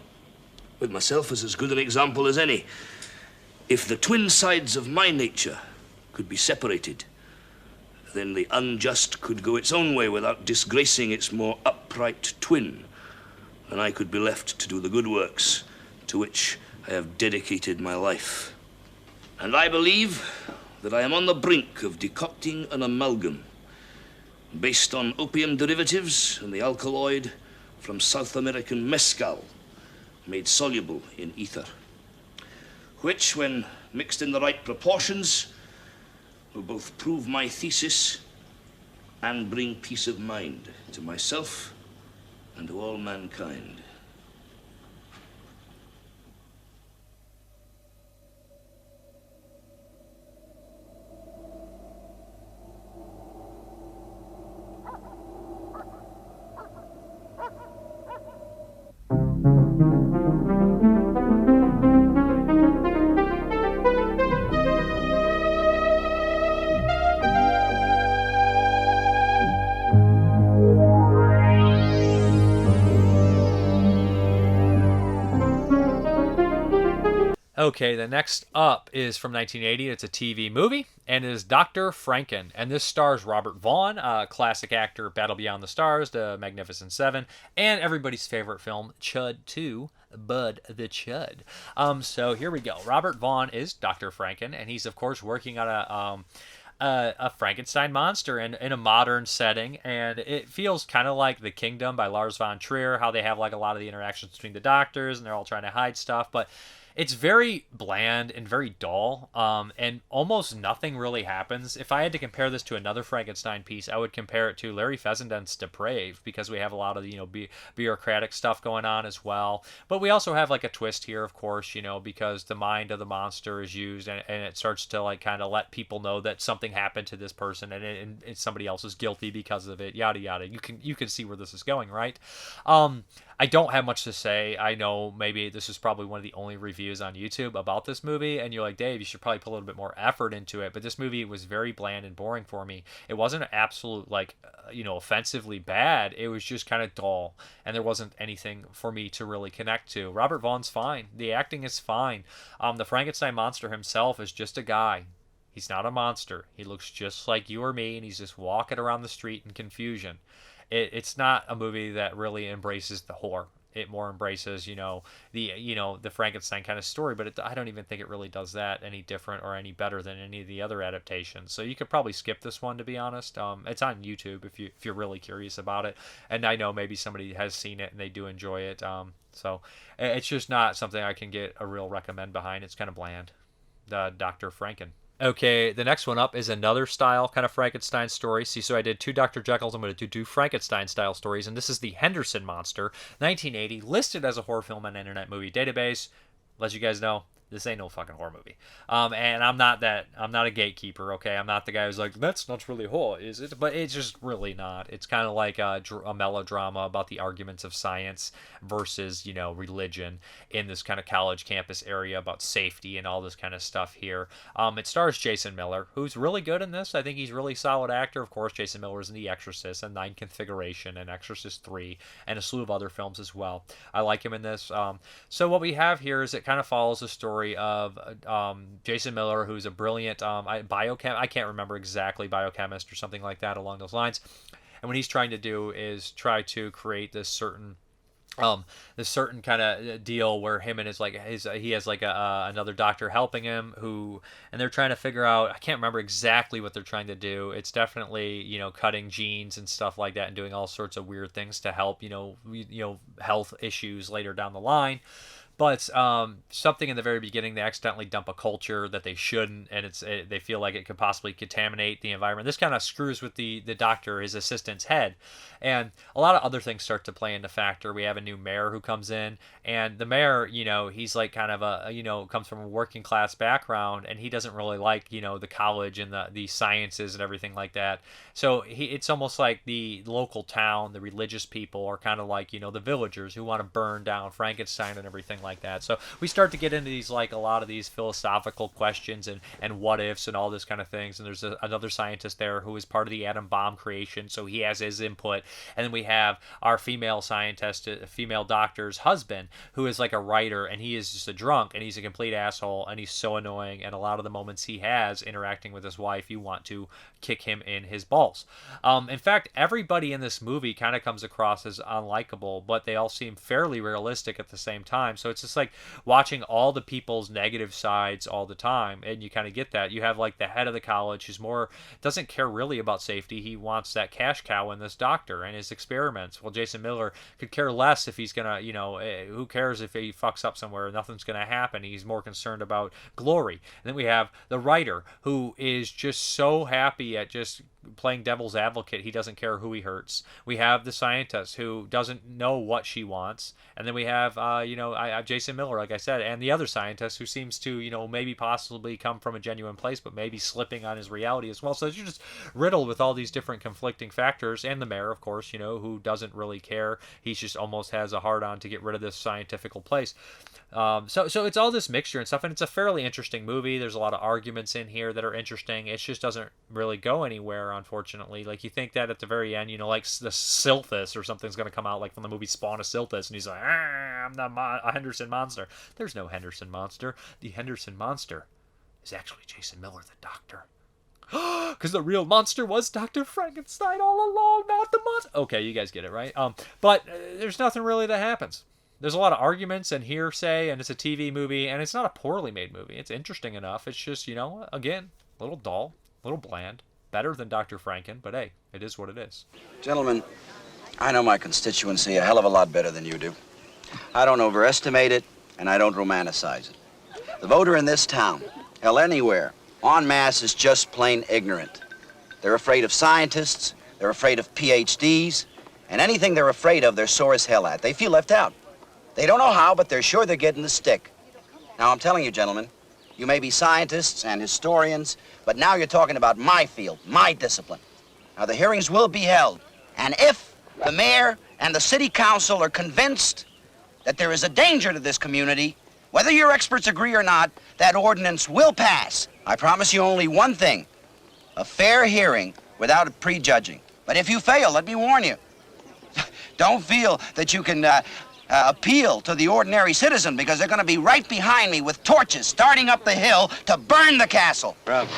with myself as good an example as any. If the twin sides of my nature could be separated, then the unjust could go its own way without disgracing its more upright twin, and I could be left to do the good works to which I have dedicated my life. And I believe that I am on the brink of decocting an amalgam based on opium derivatives and the alkaloid from South American mescal, made soluble in ether, which, when mixed in the right proportions, will both prove my thesis and bring peace of mind to myself and to all mankind. Okay, the next up is from 1980. It's a TV movie, and it is Dr. Franken. And this stars Robert Vaughn, classic actor, Battle Beyond the Stars, The Magnificent Seven, and everybody's favorite film, Chud 2, Bud the Chud. So here we go. Robert Vaughn is Dr. Franken, and he's, of course, working on a Frankenstein monster in a modern setting, and it feels kind of like The Kingdom by Lars von Trier, how they have like a lot of the interactions between the doctors, and they're all trying to hide stuff, but it's very bland and very dull, and almost nothing really happens. If I had to compare this to another Frankenstein piece, I would compare it to Larry Fessenden's Depraved, because we have a lot of, bureaucratic stuff going on as well. But we also have like a twist here, of course, because the mind of the monster is used, and it starts to like kind of let people know that something happened to this person, and somebody else is guilty because of it, yada yada. You can see where this is going, right? I don't have much to say. I know maybe this is probably one of the only reviews on YouTube about this movie, and you're like, Dave, you should probably put a little bit more effort into it. But this movie was very bland and boring for me. It wasn't an absolute, offensively bad. It was just kind of dull, and there wasn't anything for me to really connect to. Robert Vaughn's fine. The acting is fine. The Frankenstein monster himself is just a guy. He's not a monster. He looks just like you or me, and he's just walking around the street in confusion. It's not a movie that really embraces the horror. It more embraces, the Frankenstein kind of story, but I don't even think it really does that any different or any better than any of the other adaptations. So you could probably skip this one, to be honest. It's on YouTube if you're really curious about it, and I know maybe somebody has seen it and they do enjoy it. So it's just not something I can get a real recommend behind. It's kind of bland. Dr. Franken. Okay, the next one up is another style kind of Frankenstein story. See, so I did 2 Dr. Jekylls. I'm going to do 2 Frankenstein-style stories, and this is the Henderson Monster, 1980, listed as a horror film on Internet Movie Database. Let you guys know, this ain't no fucking horror movie. And I'm not a gatekeeper, okay? I'm not the guy who's like, that's not really horror, is it? But it's just really not. It's kind of like a melodrama about the arguments of science versus, religion in this kind of college campus area about safety and all this kind of stuff here. It stars Jason Miller, who's really good in this. I think he's a really solid actor. Of course, Jason Miller is in The Exorcist and Ninth Configuration and Exorcist 3 and a slew of other films as well. I like him in this. So what we have here is it kind of follows the story of Jason Miller, who's a brilliant I can't remember exactly, biochemist or something like that along those lines. And what he's trying to do is try to create this certain kind of deal where him and he has another doctor helping him, and they're trying to figure out, I can't remember exactly what they're trying to do. It's definitely, cutting genes and stuff like that and doing all sorts of weird things to help, health issues later down the line. But something in the very beginning, they accidentally dump a culture that they shouldn't, and they feel like it could possibly contaminate the environment. This kind of screws with the doctor, his assistant's head. And a lot of other things start to play into factor. We have a new mayor who comes in, and the mayor, he's like kind of comes from a working class background, and he doesn't really like, the college and the sciences and everything like that. So it's almost like the local town, the religious people are kind of like, the villagers who want to burn down Frankenstein and everything like that. So we start to get into these, a lot of these philosophical questions and what ifs and all this kind of things. And there's another scientist there who is part of the atom bomb creation, so he has his input. And then we have our female scientist, female doctor's husband, who is like a writer, and he is just a drunk, and he's a complete asshole, and he's so annoying. And a lot of the moments he has interacting with his wife, you want to kick him in his balls. In fact, everybody in this movie kind of comes across as unlikable, but they all seem fairly realistic at the same time. So it's just like watching all the people's negative sides all the time, and you kind of get that. You have like the head of the college who's doesn't care really about safety. He wants that cash cow in this doctor and his experiments. Well, Jason Miller could care less if he's gonna, who cares if he fucks up somewhere? Nothing's gonna happen. He's more concerned about glory. And then we have the writer, who is just so happy at just playing devil's advocate. He doesn't care who he hurts. We have the scientist who doesn't know what she wants, and then we have Jason Miller, like I said, and the other scientist who seems to maybe possibly come from a genuine place, but maybe slipping on his reality as well. So you're just riddled with all these different conflicting factors. And the mayor, of course, who doesn't really care. He just almost has a hard on to get rid of this scientifical place. So it's all this mixture and stuff, and it's a fairly interesting movie. There's a lot of arguments in here that are interesting. It just doesn't really go anywhere, unfortunately. Like, you think that at the very end, like the Silphus or something's going to come out, like from the movie Spawn of Silphus, and he's like, I'm the Henderson monster. There's no Henderson monster. The Henderson monster is actually Jason Miller, the doctor. Because the real monster was Dr. Frankenstein all along, not the monster. Okay, you guys get it, right? But there's nothing really that happens. There's a lot of arguments and hearsay, and it's a TV movie, and it's not a poorly made movie. It's interesting enough. It's just, again, a little dull, a little bland. Better than Dr. Franken, but hey, it is what it is. Gentlemen, I know my constituency a hell of a lot better than you do. I don't overestimate it, and I don't romanticize it. The voter in this town, hell, anywhere, en masse, is just plain ignorant. They're afraid of scientists, they're afraid of PhDs, and anything they're afraid of, they're sore as hell at. They feel left out. They don't know how, but they're sure they're getting the stick. Now, I'm telling you, gentlemen, you may be scientists and historians, but now you're talking about my field, my discipline. Now, the hearings will be held, and if the mayor and the city council are convinced that there is a danger to this community, whether your experts agree or not, that ordinance will pass. I promise you only one thing, a fair hearing without prejudging. But if you fail, let me warn you, don't feel that you can appeal to the ordinary citizen, because they're going to be right behind me with torches starting up the hill to burn the castle. Rub.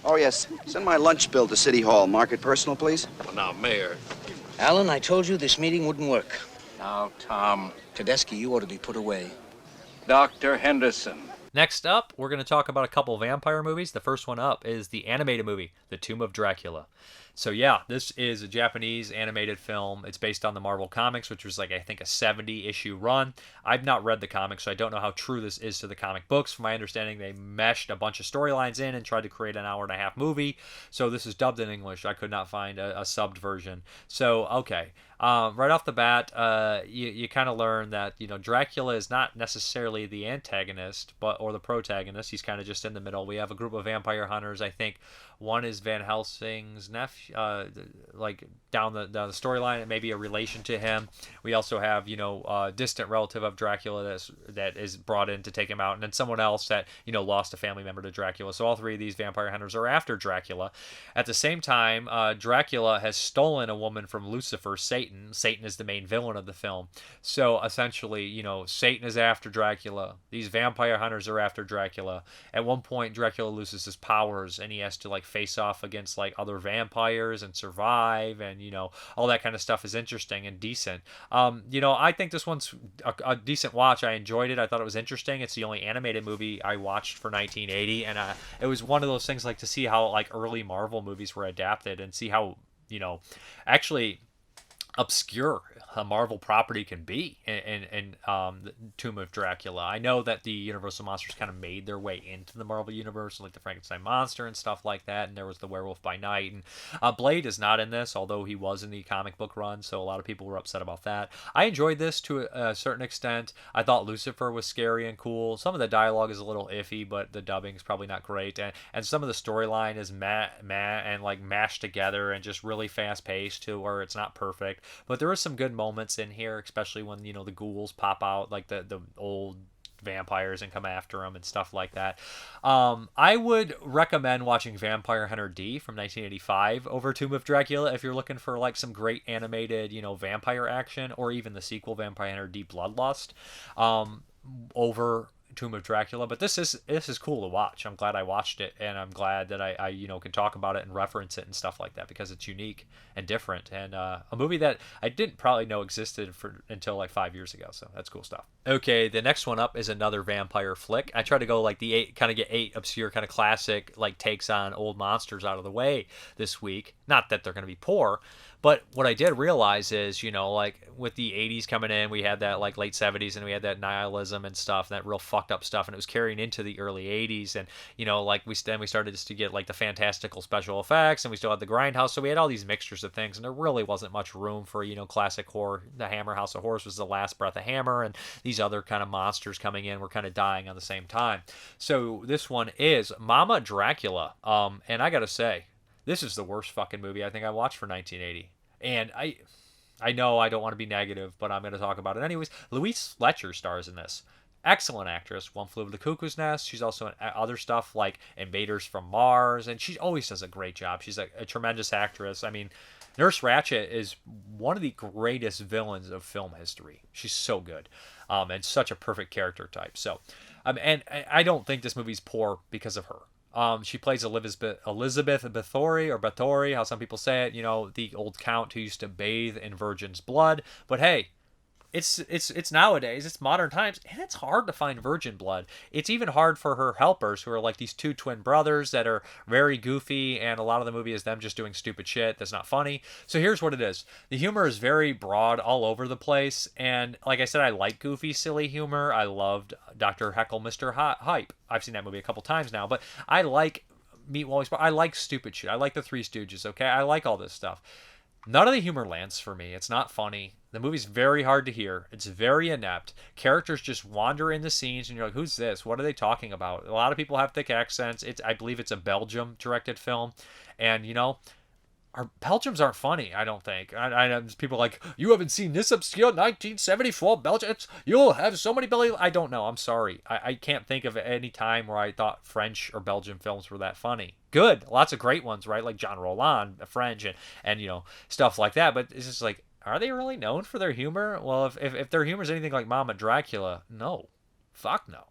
Oh, yes. Send my lunch bill to City Hall. Mark it personal, please. Well, now, Mayor. Alan, I told you this meeting wouldn't work. Now, Tom. Tedeschi, you ought to be put away. Dr. Henderson. Next up, we're going to talk about a couple vampire movies. The first one up is the animated movie, The Tomb of Dracula. So yeah, this is a Japanese animated film. It's based on the Marvel Comics, which was like, I think, a 70-issue run. I've not read the comics, so I don't know how true this is to the comic books. From my understanding, they meshed a bunch of storylines in and tried to create an hour-and-a-half movie. So this is dubbed in English. I could not find a subbed version. So, okay. Right off the bat, you kind of learn that, you know, Dracula is not necessarily the antagonist or the protagonist. He's kind of just in the middle. We have a group of vampire hunters. I think one is Van Helsing's nephew, like down the storyline, and maybe a relation to him. We also have, you know, a distant relative of Dracula that is brought in to take him out, and then someone else that, you know, lost a family member to Dracula. So all three of these vampire hunters are after Dracula. At the same time, Dracula has stolen a woman from Lucifer, Satan. Satan is the main villain of the film. So essentially, you know, Satan is after Dracula. These vampire hunters are after Dracula. At one point, Dracula loses his powers, and he has to like face off against like other vampires and survive, and you know, all that kind of stuff is interesting and decent. You know, I think this one's a decent watch. I enjoyed it. I thought it was interesting. It's the only animated movie I watched for 1980, and it was one of those things like to see how like early Marvel movies were adapted and see how, you know, actually obscure a Marvel property can be in the Tomb of Dracula. I know that the Universal monsters kind of made their way into the Marvel universe, like the Frankenstein monster and stuff like that, and there was the Werewolf by Night, and Blade is not in this, although he was in the comic book run, so a lot of people were upset about that. I enjoyed this to a certain extent. I thought Lucifer was scary and cool. Some of the dialogue is a little iffy, but the dubbing is probably not great, and some of the storyline is meh and like mashed together and just really fast paced to where it's not perfect, but there is some good moments in here, especially when, you know, the ghouls pop out, like the old vampires, and come after them and stuff like that. I would recommend watching Vampire Hunter D from 1985 over Tomb of Dracula if you're looking for like some great animated, you know, vampire action, or even the sequel Vampire Hunter D Bloodlust over Tomb of Dracula. But this is cool to watch. I'm glad I watched it, and I'm glad that I you know, can talk about it and reference it and stuff like that, because it's unique and different, and a movie that I didn't probably know existed until like 5 years ago. So that's cool stuff. Okay, the next one up is another vampire flick. I try to go like get eight obscure kind of classic like takes on old monsters out of the way this week. Not that they're going to be poor, but what I did realize is, you know, like with the 80s coming in, we had that like late 70s, and we had that nihilism and stuff, that real fucked up stuff, and it was carrying into the early 80s, and you know, like we started just to get like the fantastical special effects, and we still had the grindhouse, so we had all these mixtures of things, and there really wasn't much room for, you know, classic horror. The Hammer House of Horrors was the last breath of Hammer, and these other kind of monsters coming in were kind of dying on the same time. So this one is Mama Dracula, and I gotta say, this is the worst fucking movie I think I watched for 1980. And I know I don't want to be negative, but I'm going to talk about it anyways. Louise Fletcher stars in this. Excellent actress. One Flew Over the Cuckoo's Nest. She's also in other stuff like Invaders from Mars, and she always does a great job. She's a tremendous actress. I mean, Nurse Ratched is one of the greatest villains of film history. She's so good, and such a perfect character type. So, and I don't think this movie's poor because of her. She plays Elizabeth Bathory, or Bathory, how some people say it, you know, the old count who used to bathe in virgin's blood. But hey, it's nowadays, it's modern times, and it's hard to find virgin blood. It's even hard for her helpers, who are like these two twin brothers that are very goofy, and a lot of the movie is them just doing stupid shit that's not funny. So here's what it is. The humor is very broad all over the place, and like I said, I like goofy, silly humor. I loved Dr. Heckyl, Mr. Hype. I've seen that movie a couple times now, but I like Meet Wally Sparks. I like stupid shit. I like the Three Stooges, okay? I like all this stuff. None of the humor lands for me. It's not funny. The movie's very hard to hear. It's very inept. Characters just wander in the scenes, and you're like, who's this? What are they talking about? A lot of people have thick accents. I believe it's a Belgium-directed film. And, our Belgiums aren't funny, I don't think. I people are like, you haven't seen this obscure 1974 Belgium. You'll have so many Belgian. I don't know. I'm sorry. I can't think of any time where I thought French or Belgian films were that funny. Good. Lots of great ones, right? Like Jean Roland, French, and stuff like that. But it's just like, are they really known for their humor? Well, if their humor is anything like Mama Dracula, no. Fuck no.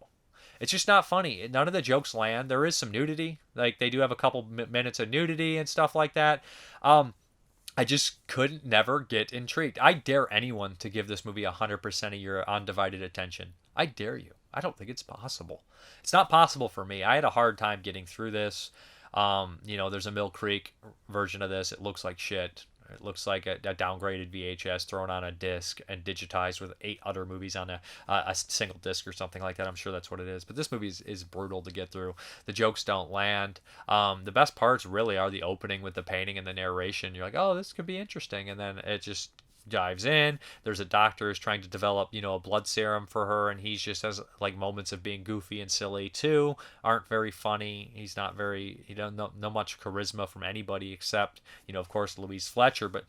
It's just not funny. None of the jokes land. There is some nudity. Like, they do have a couple minutes of nudity and stuff like that. I just couldn't never get intrigued. I dare anyone to give this movie 100% of your undivided attention. I dare you. I don't think it's possible. It's not possible for me. I had a hard time getting through this. There's a Mill Creek version of this. It looks like shit. It looks like a downgraded VHS thrown on a disc and digitized with 8 other movies on a single disc or something like that. I'm sure that's what it is. But this movie is brutal to get through. The jokes don't land. The best parts really are the opening with the painting and the narration. You're like, oh, this could be interesting. And then it just dives in. There's a doctor who's trying to develop, a blood serum for her, and he just has like moments of being goofy and silly too. Aren't very funny. He's not very, he doesn't know much charisma from anybody except, of course, Louise Fletcher. But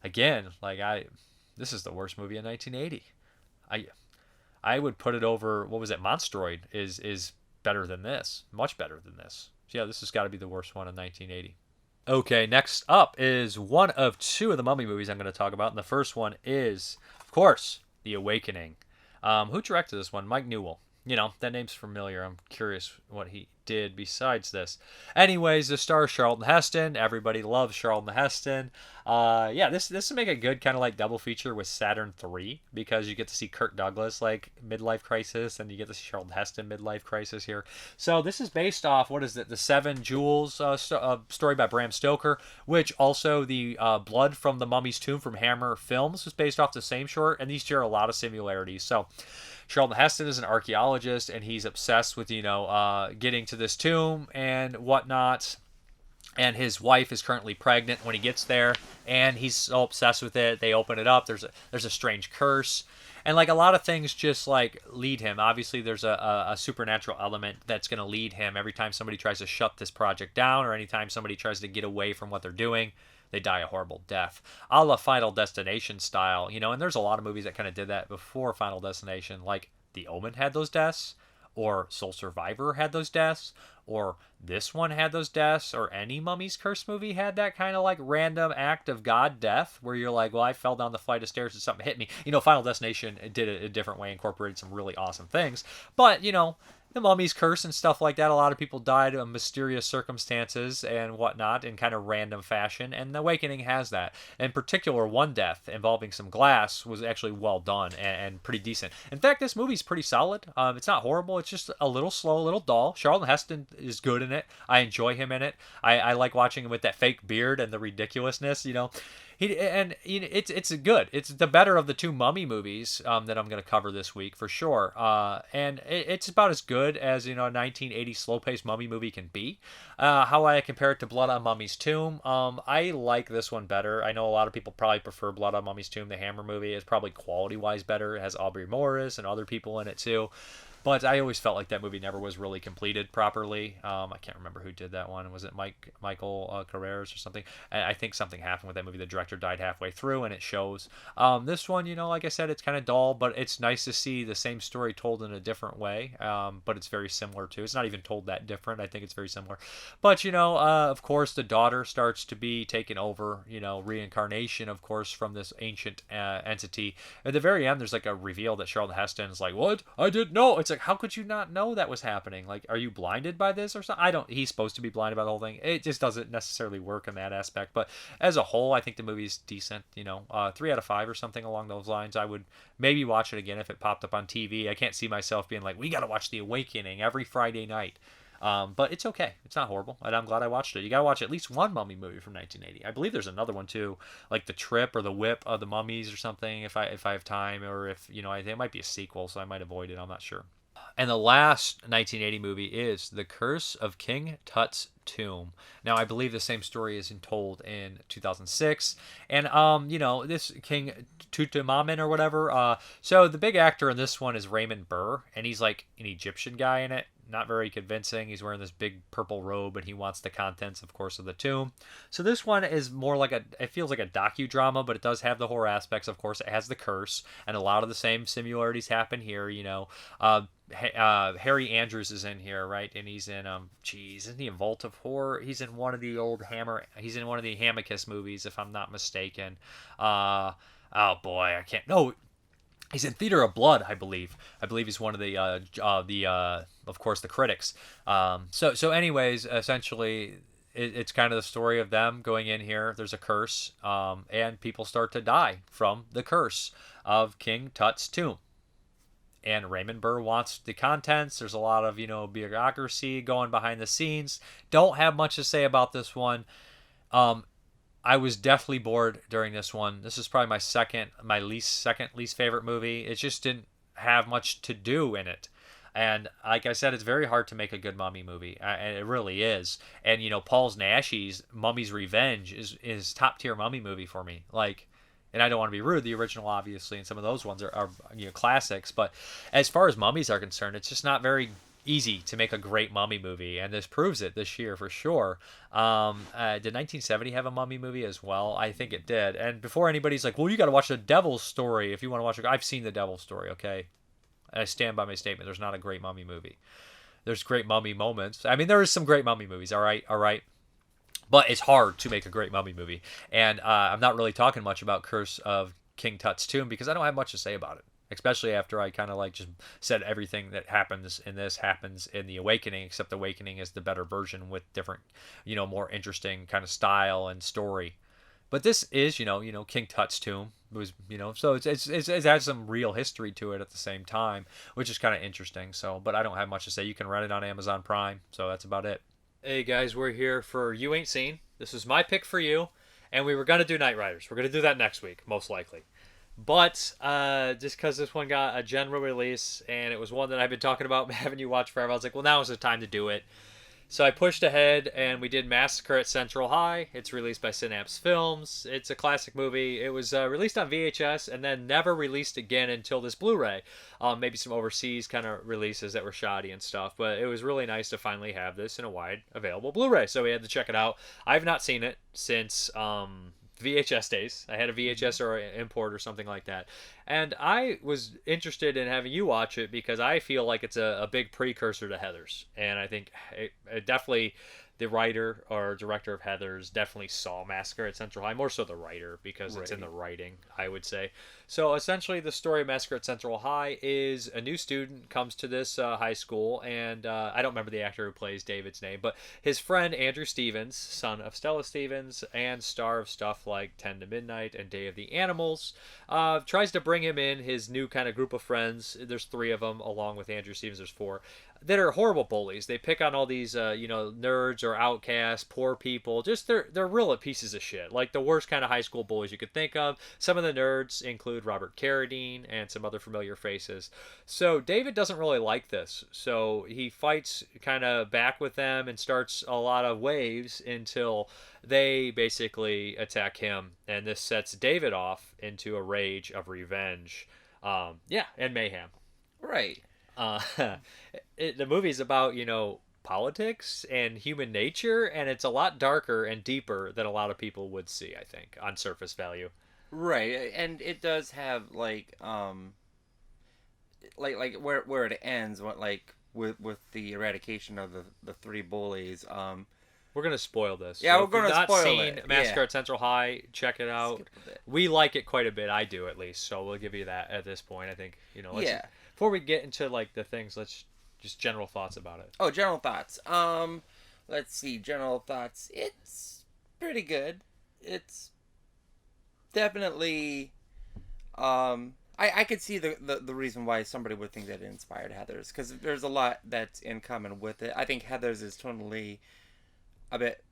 again, this is the worst movie in 1980. I would put it over, what was it? Monstroid is better than this, much better than this. So yeah, this has got to be the worst one in 1980. Okay, next up is one of 2 of the Mummy movies I'm going to talk about, and the first one is, of course, The Awakening. Who directed this one? Mike Newell. That name's familiar. I'm curious what he did besides this. Anyways, the star Charlton Heston. Everybody loves Charlton Heston. This would make a good kind of like double feature with Saturn III, because you get to see Kirk Douglas like midlife crisis, and you get to see Charlton Heston midlife crisis here. So this is based off, what is it, the Seven Jewels story by Bram Stoker, which also the Blood from the Mummy's Tomb from Hammer Films was based off the same short, and these share a lot of similarities. So Charlton Heston is an archaeologist, and he's obsessed with, getting to this tomb and whatnot. And his wife is currently pregnant when he gets there, and he's so obsessed with it. They open it up. There's a strange curse, and like a lot of things just like lead him. Obviously, there's a supernatural element that's going to lead him every time somebody tries to shut this project down, or anytime somebody tries to get away from what they're doing. They die a horrible death, a la Final Destination style, and there's a lot of movies that kind of did that before Final Destination, like The Omen had those deaths, or Soul Survivor had those deaths, or this one had those deaths, or any Mummy's Curse movie had that kind of like random act of God death, where you're like, well, I fell down the flight of stairs and something hit me. Final Destination did it a different way, incorporated some really awesome things, but the Mummy's Curse and stuff like that, a lot of people died of mysterious circumstances and whatnot in kind of random fashion, and The Awakening has that. In particular, one death involving some glass was actually well done and pretty decent. In fact, this movie's pretty solid. It's not horrible. It's just a little slow, a little dull. Charlton Heston is good in it. I enjoy him in it. I like watching him with that fake beard and the ridiculousness, It's good. It's the better of the 2 Mummy movies that I'm going to cover this week for sure. And it's about as good as a 1980 slow-paced Mummy movie can be. How I compare it to Blood on Mummy's Tomb, I like this one better. I know a lot of people probably prefer Blood on Mummy's Tomb, the Hammer movie. It's probably quality-wise better. It has Aubrey Morris and other people in it too. But I always felt like that movie never was really completed properly. I can't remember who did that one. Was it Michael Carreras or something? I think something happened with that movie. The director died halfway through, and it shows. This one, like I said, it's kind of dull, but it's nice to see the same story told in a different way. But it's very similar too. It's not even told that different. I think it's very similar. But, of course, the daughter starts to be taken over, reincarnation, of course, from this ancient entity. At the very end, there's like a reveal that Charlton Heston's like, what? I didn't know. It's it's like, how could you not know that was happening? Like, are you blinded by this or something? He's supposed to be blinded by the whole thing. It just doesn't necessarily work in that aspect. But as a whole, I think the movie's decent. 3 out of 5 or something along those lines. I would maybe watch it again if it popped up on TV. I can't see myself being like, we got to watch The Awakening every Friday night. But it's okay. It's not horrible, and I'm glad I watched it. You gotta watch at least one Mummy movie from 1980. I believe there's another one too, like The Trip or The Whip of the Mummies or something. If I have time, or if I think it might be a sequel, so I might avoid it. I'm not sure. And the last 1980 movie is The Curse of King Tut's Tomb. Now, I believe the same story is told in 2006. And, this King Tutankhamun or whatever. So the big actor in this one is Raymond Burr, and he's like an Egyptian guy in it. Not very convincing. He's wearing this big purple robe, and he wants the contents, of course, of the tomb. So this one is more like it feels like a docudrama, but it does have the horror aspects. Of course, it has the curse, and a lot of the same similarities happen here. Harry Andrews is in here, right? And he's in isn't he in Vault of Horror? He's in one of the old He's in one of the Hamicus movies, if I'm not mistaken. Oh boy, I can't. No. He's in Theater of Blood, I believe. I believe he's one of the of course, the critics. So anyways, essentially, it's kind of the story of them going in here. There's a curse, and people start to die from the curse of King Tut's tomb. And Raymond Burr wants the contents. There's a lot of, bureaucracy going behind the scenes. Don't have much to say about this one. I was definitely bored during this one. This is probably my second least favorite movie. It just didn't have much to do in it. And like I said, it's very hard to make a good mummy movie. And it really is. And, Paul Naschy's Mummy's Revenge is top tier mummy movie for me. And I don't want to be rude, the original, obviously, and some of those ones are classics. But as far as mummies are concerned, it's just not very easy to make a great mummy movie, and this proves it this year for sure. Did 1970 have a mummy movie as well? I think it did. And before anybody's like, well, you got to watch The Devil's Story if you want to watch it. I've seen The Devil's Story, okay? And I stand by my statement. There's not a great mummy movie. There's great mummy moments. I mean, there is some great mummy movies, all right? But it's hard to make a great mummy movie. And I'm not really talking much about Curse of King Tut's Tomb because I don't have much to say about it. Especially after I kind of just said everything that happens in this happens in The Awakening, except The Awakening is the better version with different, more interesting kind of style and story. But this is, King Tut's tomb. It was, so it has some real history to it at the same time, which is kind of interesting. So, but I don't have much to say. You can rent it on Amazon Prime. So that's about it. Hey guys, we're here for You Ain't Seen. This is my pick for you, and we were gonna do Night Riders. We're gonna do that next week, most likely. But just because this one got a general release and it was one that I've been talking about having you watch forever, I was like, well, now is the time to do it. So I pushed ahead and we did Massacre at Central High. It's released by Synapse Films. It's a classic movie. It was released on VHS and then never released again until this Blu-ray. Maybe some overseas kind of releases that were shoddy and stuff. But it was really nice to finally have this in a wide available Blu-ray. So we had to check it out. I've not seen it since VHS days. I had a VHS or an import or something like that. And I was interested in having you watch it because I feel like it's a big precursor to Heathers. And I think it definitely, the writer or director of Heathers definitely saw Massacre at Central High. More so the writer because it's in the writing, I would say. So essentially the story of Massacre at Central High is a new student comes to this high school. And I don't remember the actor who plays David's name. But his friend Andrew Stevens, son of Stella Stevens and star of stuff like 10 to Midnight and Day of the Animals, tries to bring him in his new kind of group of friends. There's 3 of them along with Andrew Stevens. There's 4 that are horrible bullies. They pick on all these nerds or outcasts, poor people. Just they're real pieces of shit, like the worst kind of high school bullies you could think of. Some of the nerds include Robert Carradine and some other familiar faces. So David doesn't really like this, so he fights kind of back with them and starts a lot of waves until they basically attack him, and this sets David off into a rage of revenge, and mayhem. Right. The movie's about, politics and human nature, and it's a lot darker and deeper than a lot of people would see, I think, on surface value. Right, and it does have like where it ends, with the eradication of the 3 bullies. We're gonna spoil this. Yeah, so we're gonna spoil it. If you've not seen Massacre at Central High, check it out. We like it quite a bit. I do, at least. So we'll give you that at this point. I think before we get into like the things, let's just general thoughts about it. Oh, general thoughts. Let's see. General thoughts. It's pretty good. It's definitely. I could see the reason why somebody would think that it inspired Heathers, because there's a lot that's in common with it. I think Heathers is totally a bit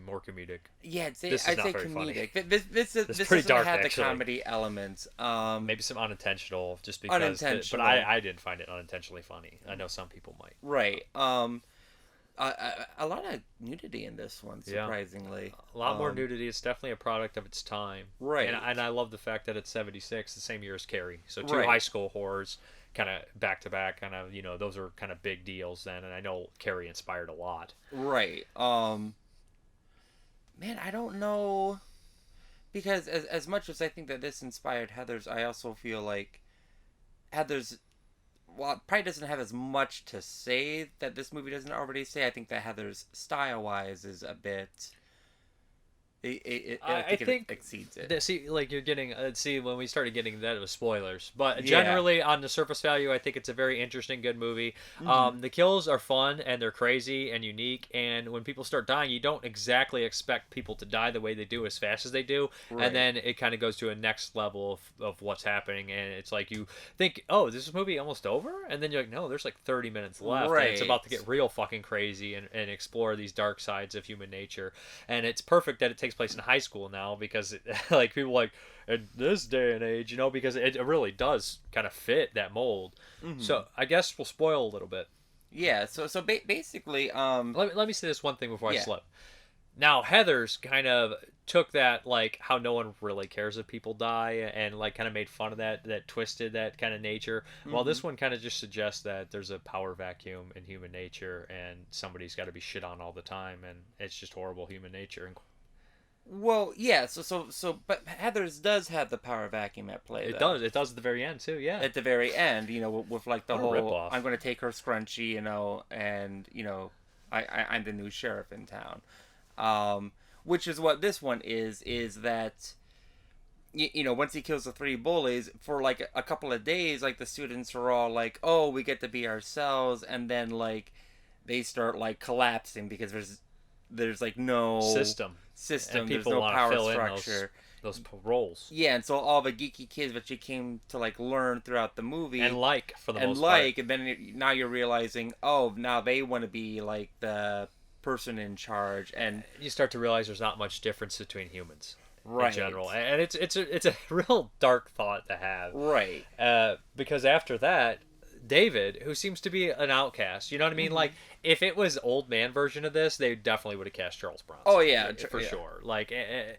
more comedic. Yeah, I'd say comedic. This pretty dark, have actually. The comedy elements. Maybe some unintentional, just because. Unintentional. But I didn't find it unintentionally funny. I know some people might. Right. A lot of nudity in this one, surprisingly. A lot more nudity. It's definitely a product of its time. Right. And I love the fact that it's 76, the same year as Carrie. So two high school horrors, kind of back to back, kind of, those are kind of big deals then. And I know Carrie inspired a lot. Right. Man, I don't know, because as much as I think that this inspired Heathers, I also feel like Heathers, well, it probably doesn't have as much to say that this movie doesn't already say. I think that Heathers, style-wise, is a bit... I think it exceeds it. See, like you're getting... when we started getting that, it was spoilers. But generally, on the surface value, I think it's a very interesting, good movie. Mm-hmm. The kills are fun, and they're crazy and unique. And when people start dying, you don't exactly expect people to die the way they do, as fast as they do. Right. And then it kind of goes to a next level of what's happening. And it's like you think, oh, is this movie almost over? And then you're like, no, there's like 30 minutes left. Right. And it's about to get real fucking crazy and explore these dark sides of human nature. And it's perfect that it takes place in high school now, because like people like in this day and age, because it really does kind of fit that mold. Mm-hmm. So I guess we'll spoil a little bit. Yeah. So basically, let me say this one thing before I Yeah. slip. Now Heathers kind of took that, like, how no one really cares if people die, and like kind of made fun of that twisted that kind of nature. While this one kind of just suggests that there's a power vacuum in human nature, and somebody's got to be shit on all the time, and it's just horrible human nature. Well, yeah. So, but Heathers does have the power vacuum at play. It does. It does at the very end too. Yeah. At the very end, with like the What a whole, rip-off. I'm going to take her scrunchie, and I'm the new sheriff in town. Which is what this one is that, once he kills the three bullies, for like a couple of days, like the students are all like, oh, we get to be ourselves, and then like they start like collapsing because there's like no system. And people there's no want power to fill structure. in those roles. Yeah, and so all the geeky kids that you came to like learn throughout the movie And for the most part. part. And then now you're realizing, oh, now they want to be like the person in charge, and you start to realize there's not much difference between humans. Right. In general, and it's a real dark thought to have. Right. Because after that, David, who seems to be an outcast, you know what I mean? Mm-hmm. Like, if it was old man version of this, they definitely would have cast Charles Bronson. Oh yeah, for sure. Like, and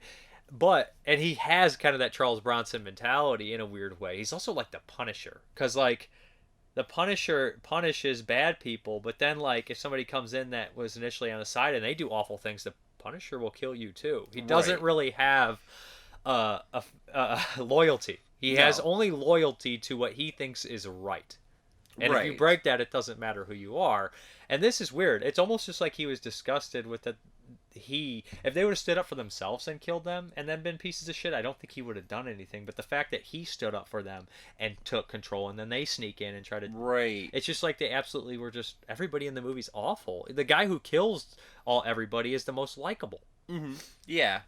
he has kind of that Charles Bronson mentality in a weird way. He's also like the Punisher, because like the Punisher punishes bad people, but then like if somebody comes in that was initially on the side and they do awful things, the Punisher will kill you too. He doesn't really have loyalty. He has only loyalty to what he thinks is right. And if you break that, it doesn't matter who you are. And this is weird. It's almost just like he was disgusted with that. If they would have stood up for themselves and killed them and then been pieces of shit, I don't think he would have done anything. But the fact that he stood up for them and took control, and then they sneak in and try to... Right. It's just like they absolutely were just... Everybody in the movie's awful. The guy who kills everybody is the most likable. Mm-hmm. Yeah.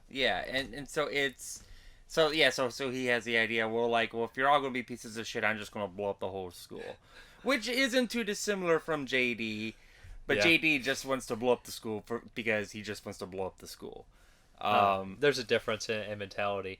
And so it's... So he has the idea, well, if you're all going to be pieces of shit, I'm just going to blow up the whole school. Which isn't too dissimilar from JD, but JD just wants to blow up the school because he just wants to blow up the school. There's a difference in mentality.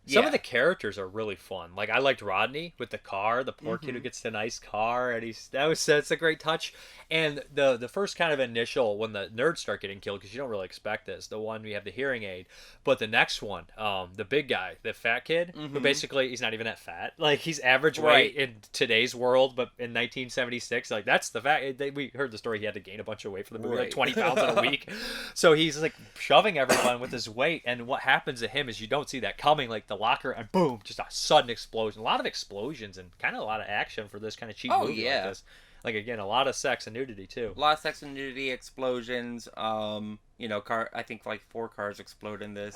Some of the characters are really fun. Like, I liked Rodney with the car, the poor kid who gets the nice car, and that's a great touch. And the first kind of initial, when the nerds start getting killed, because you don't really expect this, the one we have the hearing aid, but the next one, the big guy, the fat kid, who basically, he's not even that fat. Like, he's average weight in today's world, but in 1976, like, that's the fat. We heard the story, he had to gain a bunch of weight for the movie, like 20 pounds in a week. So he's like shoving everyone with his weight, and what happens to him is you don't see that coming, like the locker, and boom, just a sudden explosion. A lot of explosions and kind of a lot of action for this kind of cheap movie like this. Like, again, a lot of sex and nudity too. A lot of sex and nudity, explosions. I think like 4 cars explode in this.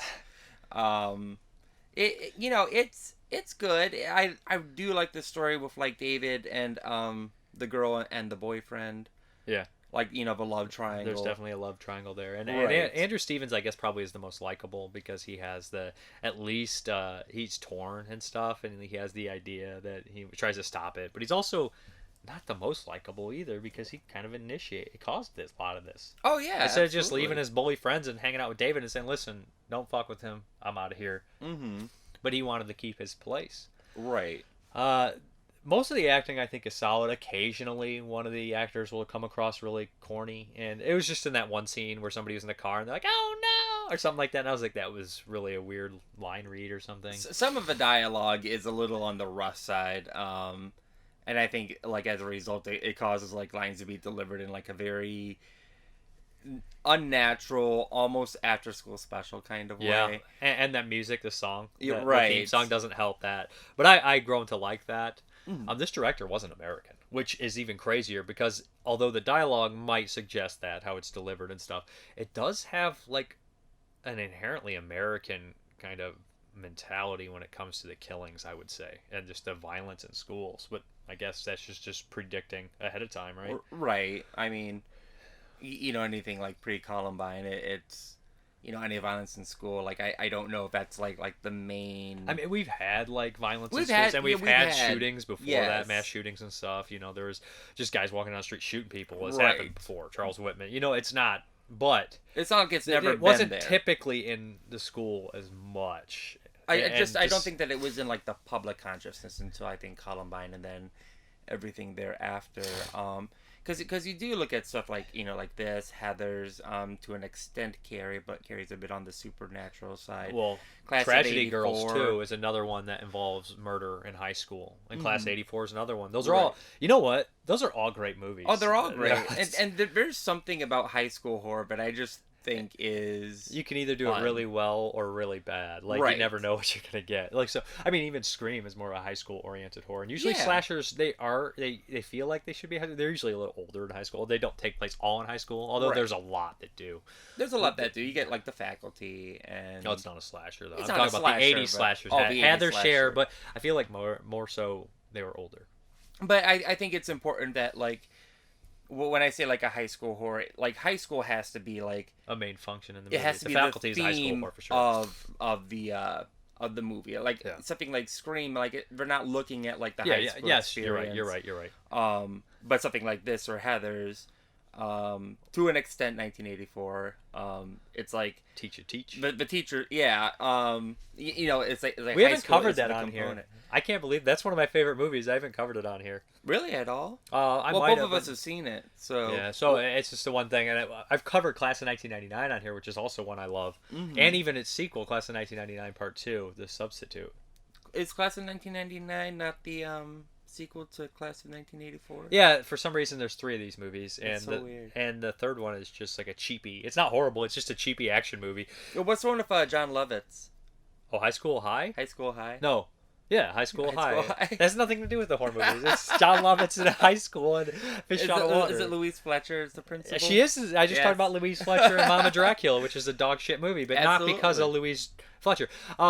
It's It's good. I do like the story with like David and the girl and the boyfriend. Yeah. Like, you know, the love triangle. There's definitely a love triangle there. And Andrew Stevens, I guess, probably is the most likable because he has at least he's torn and stuff, and he has the idea that he tries to stop it. But he's also not the most likable either because he kind of caused a lot of this. Oh, yeah. Instead of just leaving his bully friends and hanging out with David and saying, listen, don't fuck with him. I'm out of here. Mm-hmm. But he wanted to keep his place. Right. Most of the acting, I think, is solid. Occasionally, one of the actors will come across really corny. And it was just in that one scene where somebody was in the car and they're like, oh, no, or something like that. And I was like, that was really a weird line read or something. Some of the dialogue is a little on the rough side. And I think, like, as a result, it causes, like, lines to be delivered in, like, a very unnatural, almost after-school special kind of way. Yeah, and that music, the song. Yeah, the theme song doesn't help that. But I grown to like that. This director wasn't American, which is even crazier because although the dialogue might suggest that, how it's delivered and stuff, it does have, like, an inherently American kind of mentality when it comes to the killings, I would say, and just the violence in schools. But I guess that's just predicting ahead of time, right? Right. I mean, you know, anything like pre-Columbine, it's, you know, any violence in school, like, I don't know if that's, like the main... I mean, we've had, like, violence in schools, and we've had shootings before that, mass shootings and stuff. You know, there was just guys walking down the street shooting people. It's happened before. Charles Whitman. You know, it's not... But it's not like it's never it wasn't been there. Typically in the school as much. I don't think that it was in, like, the public consciousness until, I think, Columbine and then everything thereafter. Because you do look at stuff like, you know, like this, Heathers, to an extent Carrie, but Carrie's a bit on the supernatural side. Well, Class Tragedy Girls, too, is another one that involves murder in high school. And Class 84 is another one. Those are all, you know what? Those are all great movies. Oh, they're all great. And there's something about high school horror, but I just think is you can either do it really well or really bad. Like, you never know what you're gonna get. Like, so I mean, even Scream is more a high school oriented horror, and usually slashers they feel like they should be. They're usually a little older in high school. They don't take place all in high school, although there's a lot that do. There's a lot that do. You get, like, The Faculty, and no, it's not a slasher though. I'm talking about the 80s slashers. Had their share, but I feel like more so they were older. But I think it's important that, like, when I say, like, a high school horror, like, high school has to be, like, a main function in the movie. It has to the be Faculty the is high school theme horror for sure. of the movie. Like, something like Scream, like, they're not looking at, like, the high school experience. You're right. But something like this or Heathers, to an extent, 1984, it's like teach. The teacher, you know, it's like we haven't covered that on here. I can't believe that's one of my favorite movies. I haven't covered it on here. Really, at all? Both of us have seen it, so yeah. So it's just the one thing, and I've covered Class of 1999 on here, which is also one I love, and even its sequel, Class of 1999 Part 2, The Substitute. Is Class of 1999 not the sequel to Class of 1984? Yeah, for some reason there's 3 of these movies, and so weird. And the third one is just like a cheapy. It's not horrible. It's just a cheapy action movie. What's the one with John Lovitz? Oh, High School High? High School High? No. Yeah, High School High. It has nothing to do with the horror movies. It's John Lovitz in high school and fish out of water. Is it Louise Fletcher as the principal? She is. I just talked about Louise Fletcher and Mama Dracula, which is a dog shit movie, but not because of Louise Fletcher.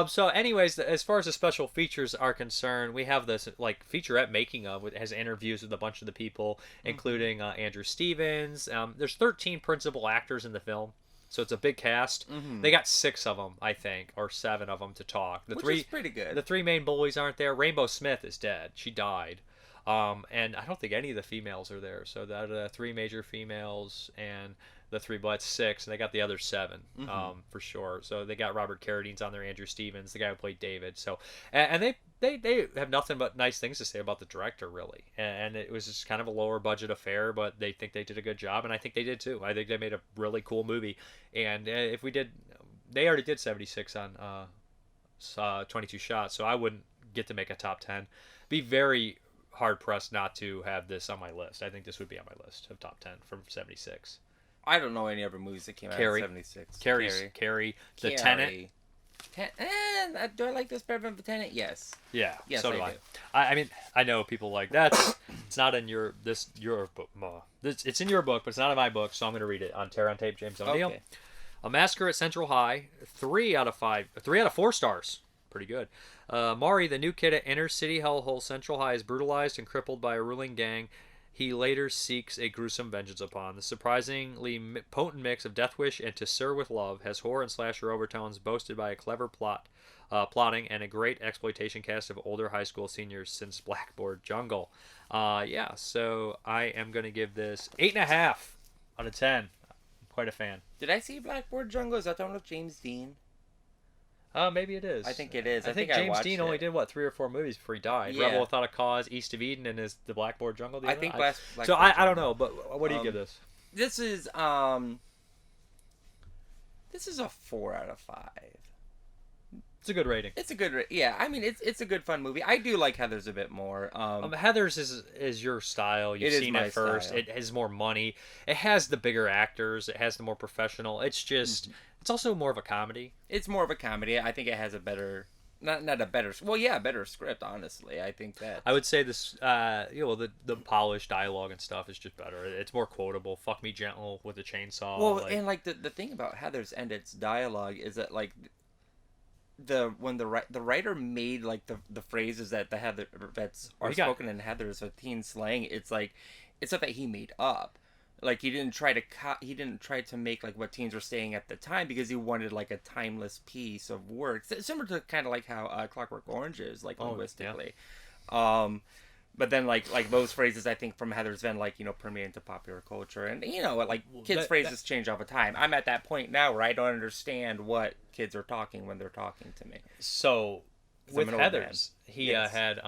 So anyways, as far as the special features are concerned, we have this, like, featurette making of. It has interviews with a bunch of the people, including Andrew Stevens. There's 13 principal actors in the film. So it's a big cast. They got 6 of them, I think, or 7 of them to talk. Which is pretty good. The 3 main bullies aren't there. Rainbow Smith is dead. She died. And I don't think any of the females are there. So that 3 major females and the 3, but 6, and they got the other 7 for sure. So they got Robert Carradine's on there, Andrew Stevens, the guy who played David. So and they have nothing but nice things to say about the director, really. And it was just kind of a lower budget affair, but they think they did a good job, and I think they did too. I think they made a really cool movie. And if we did, they already did 76 on 22 shots, so I wouldn't get to make a top 10. Be very hard pressed not to have this on my list. I think this would be on my list of top 10 from 76. I don't know any other movies that came out in 76. Carrie, The Tenant. Do I like this better than The Tenant? Yes. Yeah. Yes, so do I. I mean, I know people like that. It's not in your book. It's in your book, but it's not in my book. So I'm going to read it on Terror on Tape. James O'Neill. Okay. A Massacre at Central High. 3 out of 4 stars. pretty good. Maury, the new kid at inner city hellhole Central High, is brutalized and crippled by a ruling gang he later seeks a gruesome vengeance upon. The surprisingly potent mix of Death Wish and To Sir with Love has horror and slasher overtones boasted by a clever plotting and a great exploitation cast of older high school seniors since Blackboard Jungle. So I am going to give this 8.5 out of 10. I'm quite a fan. Did I see Blackboard Jungle? Is that the one with James Dean? Maybe it is. I think it is. I think James Dean only did 3 or 4 movies before he died. Yeah. Rebel Without a Cause, East of Eden, and the Blackboard Jungle. I think So I don't know, but what do you give this? This is a 4 out of 5. It's a good rating. It's a good yeah. I mean, it's a good fun movie. I do like Heathers a bit more. Heathers is your style. You've seen it first. It has more money. It has the bigger actors. It has the more professional. It's just it's also more of a comedy. It's more of a comedy. I think it has a better better script. Honestly, I think that I would say this. The polished dialogue and stuff is just better. It's more quotable. Fuck me gentle with a chainsaw. Well, and the thing about Heathers and its dialogue is that when the writer made the phrases that are spoken in Heathers with teen slang, it's stuff that he made up. He didn't try to make what teens were saying at the time because he wanted a timeless piece of work, similar to kind of how Clockwork Orange is linguistically. But then those phrases I think from Heathers then permeate into popular culture, and kids' phrases change all the time. I'm at that point now where I don't understand what kids are talking when they're talking to me. So with Heathers, he had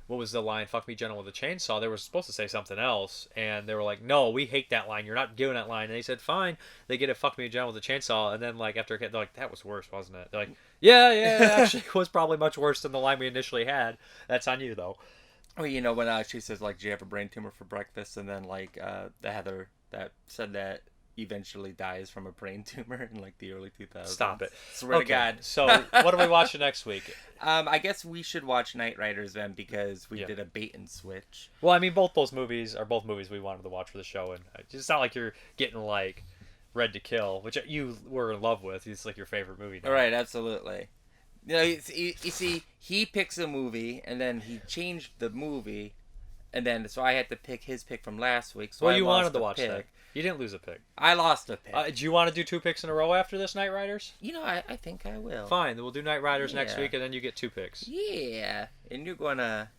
what was the line? Fuck me gentle with a chainsaw. They were supposed to say something else, and they were like, "No, we hate that line. You're not giving that line." And they said, "Fine." They get it. Fuck me gentle with a chainsaw, and then after they're like, "That was worse, wasn't it?" They're like, "Yeah, it actually was probably much worse than the line we initially had." That's on you though. Well, when she says do you have a brain tumor for breakfast, and then the Heather that said that eventually dies from a brain tumor in the early 2000s. Stop it! Swear to God. So what are we watching next week? I guess we should watch Night Riders then because we did a bait and switch. Well, I mean, both those movies are movies we wanted to watch for the show, and it's not like you're getting Red to Kill, which you were in love with. It's your favorite movie now. All right, absolutely. You see, he picks a movie, and then he changed the movie, and then so I had to pick his pick from last week. So you wanted to watch that. You didn't lose a pick. I lost a pick. Do you want to do 2 picks in a row after this, Night Riders? I think I will. Fine, then we'll do Night Riders next week, and then you get 2 picks. Yeah, and you're gonna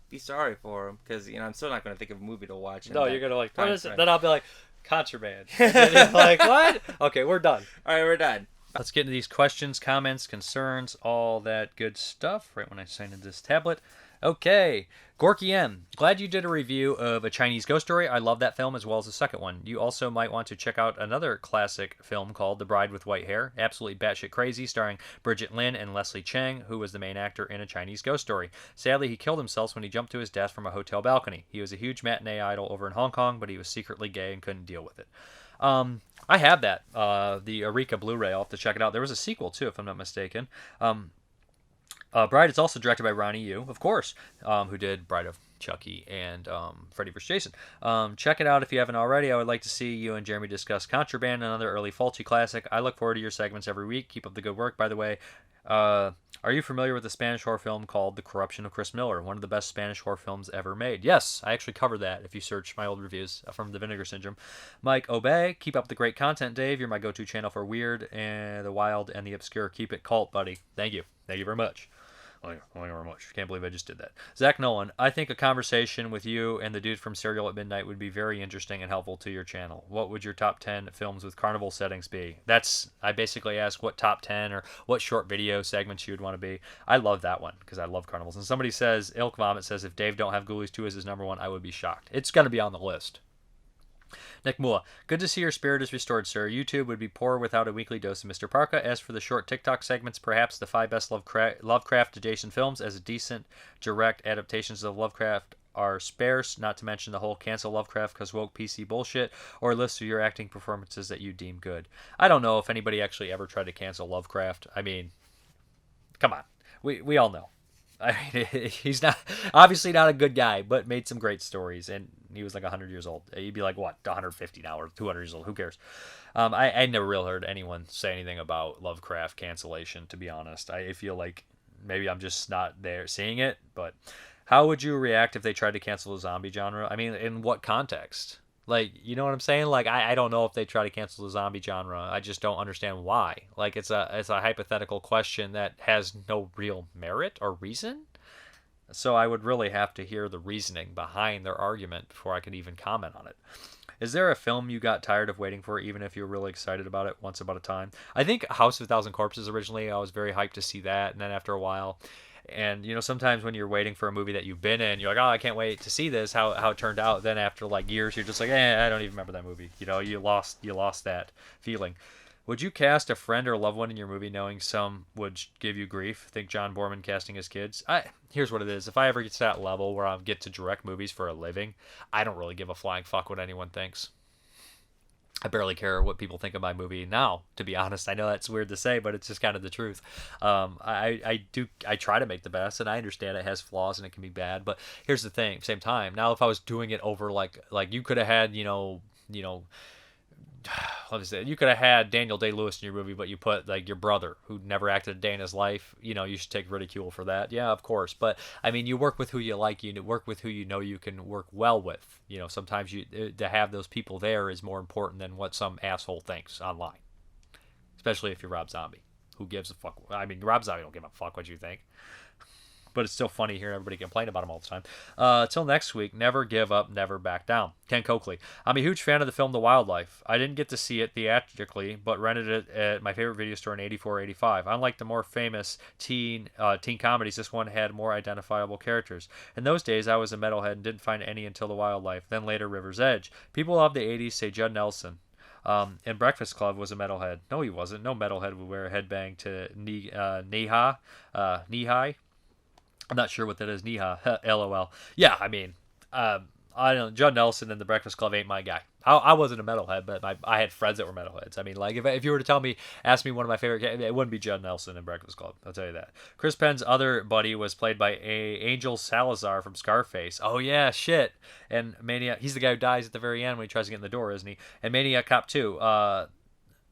be sorry for him because I'm still not gonna think of a movie to watch. No, you're gonna what is it? Then I'll be like, Contraband. And then you're like, what? Okay, we're done. All right, we're done. Let's get into these questions, comments, concerns, all that good stuff right when I sign in this tablet. Okay. Gorky M. Glad you did a review of A Chinese Ghost Story. I love that film as well as the second one. You also might want to check out another classic film called The Bride with White Hair. Absolutely batshit crazy, starring Bridget Lin and Leslie Chang, who was the main actor in A Chinese Ghost Story. Sadly, he killed himself when he jumped to his death from a hotel balcony. He was a huge matinee idol over in Hong Kong, but he was secretly gay and couldn't deal with it. I have that, the Eureka Blu-ray. I'll have to check it out. There was a sequel, too, if I'm not mistaken. Bride is also directed by Ronnie Yu, of course, who did Bride of Chucky and Freddy vs. Jason. Check it out if you haven't already. I would like to see you and Jeremy discuss Contraband, another early Fulci classic. I look forward to your segments every week. Keep up the good work, by the way. Are you familiar with the Spanish horror film called The Corruption of Chris Miller, one of the best Spanish horror films ever made? Yes, I actually covered that if you search my old reviews from the Vinegar Syndrome. Mike Obey, keep up the great content, Dave. You're my go-to channel for weird and the wild and the obscure. Keep it cult, buddy. Thank you. Thank you very much. Thank you very much. Can't believe I just did that. Zach Nolan, I think a conversation with you and the dude from Serial at Midnight would be very interesting and helpful to your channel. What would your top 10 films with carnival settings be? I basically ask what top 10 or what short video segments you would want to be. I love that one because I love carnivals. And somebody says, Ilk Vomit says, if Dave don't have Ghoulies 2 as his number 1, I would be shocked. It's going to be on the list. Nick Mua, good to see your spirit is restored, sir. YouTube would be poor without a weekly dose of Mrparka. As for the short TikTok segments, perhaps the 5 best Lovecraft-adjacent films as decent, direct adaptations of Lovecraft are sparse, not to mention the whole cancel Lovecraft because woke PC bullshit, or a list of your acting performances that you deem good. I don't know if anybody actually ever tried to cancel Lovecraft. I mean, come on. We all know. I mean, he's not obviously not a good guy, but made some great stories, and he was like 100 years old. He'd be like what, 150 now or 200 years old? Who cares? I never really heard anyone say anything about Lovecraft cancellation. To be honest, I feel like maybe I'm just not there seeing it. But how would you react if they tried to cancel the zombie genre? I mean, in what context? Like, you know what I'm saying? Like, I don't know if they try to cancel the zombie genre. I just don't understand why. Like, it's a hypothetical question that has no real merit or reason. So I would really have to hear the reasoning behind their argument before I could even comment on it. Is there a film you got tired of waiting for, even if you were really excited about it Once Upon a Time? I think House of a Thousand Corpses originally, I was very hyped to see that, and then after a while... And, you know, sometimes when you're waiting for a movie that you've been in, you're like, oh, I can't wait to see this, how it turned out. Then after, like, years, you're just like, I don't even remember that movie. You know, you lost that feeling. Would you cast a friend or loved one in your movie knowing some would give you grief? Think John Borman casting his kids? Here's what it is. If I ever get to that level where I get to direct movies for a living, I don't really give a flying fuck what anyone thinks. I barely care what people think of my movie now, to be honest. I know that's weird to say, but it's just kind of the truth. I try to make the best, and I understand it has flaws and it can be bad. But here's the thing, same time. Now, if I was doing it over like you could have had, you know, let me say, you could have had Daniel Day-Lewis in your movie, but you put like your brother who never acted a day in his life. You know, you should take ridicule for that. Yeah, of course. But I mean, you work with who you like. You work with who you know you can work well with. You know, sometimes to have those people there is more important than what some asshole thinks online. Especially if you're Rob Zombie, who gives a fuck. I mean, Rob Zombie don't give a fuck what you think. But it's still funny hearing everybody complain about him all the time. Till next week, never give up, never back down. Ken Coakley. I'm a huge fan of the film The Wildlife. I didn't get to see it theatrically, but rented it at my favorite video store in 84, 85. Unlike the more famous teen comedies, this one had more identifiable characters. In those days, I was a metalhead and didn't find any until The Wildlife, then later River's Edge. People of the 80s say Judd Nelson. And Breakfast Club was a metalhead. No, he wasn't. No metalhead would wear a headbang to knee-high. I'm not sure what that is. Niha. LOL. Yeah, I mean, I don't know. Judd Nelson and the Breakfast Club ain't my guy. I wasn't a metalhead, but I had friends that were metalheads. I mean, like, if you were to ask me one of my favorite, it wouldn't be Judd Nelson and Breakfast Club. I'll tell you that. Chris Penn's other buddy was played by Angel Salazar from Scarface. Oh, yeah, shit. And Maniac, he's the guy who dies at the very end when he tries to get in the door, isn't he? And Maniac Cop 2.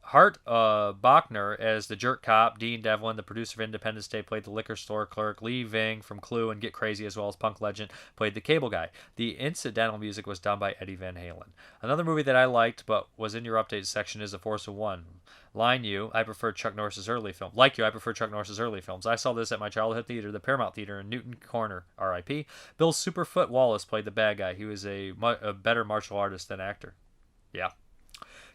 Hart Bachner as the jerk cop. Dean Devlin, the producer of Independence Day, played the liquor store clerk. Lee Ving from Clue and Get Crazy, as well as Punk Legend, played the cable guy. The incidental music was done by Eddie Van Halen. Another movie that I liked but was in your updated section is The Force of One. Line you, I prefer Chuck Norris's early film. Like you, I prefer Chuck Norris's early films. I saw this at my childhood theater, the Paramount Theater in Newton Corner, R.I.P. Bill Superfoot Wallace played the bad guy. He was a better martial artist than actor. Yeah.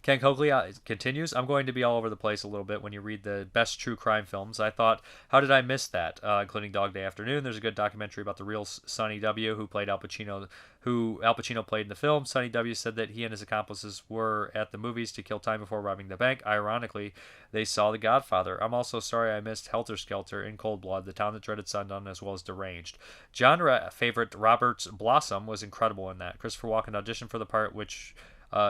Ken Coakley continues, I'm going to be all over the place a little bit when you read the best true crime films. I thought, how did I miss that? Including Dog Day Afternoon. There's a good documentary about the real Sonny W., who played Al Pacino, who Al Pacino played in the film. Sonny W. said that he and his accomplices were at the movies to kill time before robbing the bank. Ironically, they saw The Godfather. I'm also sorry I missed Helter Skelter, In Cold Blood, The Town That Dreaded Sundown, as well as Deranged. Genre favorite Robert's Blossom was incredible in that. Christopher Walken auditioned for the part, which...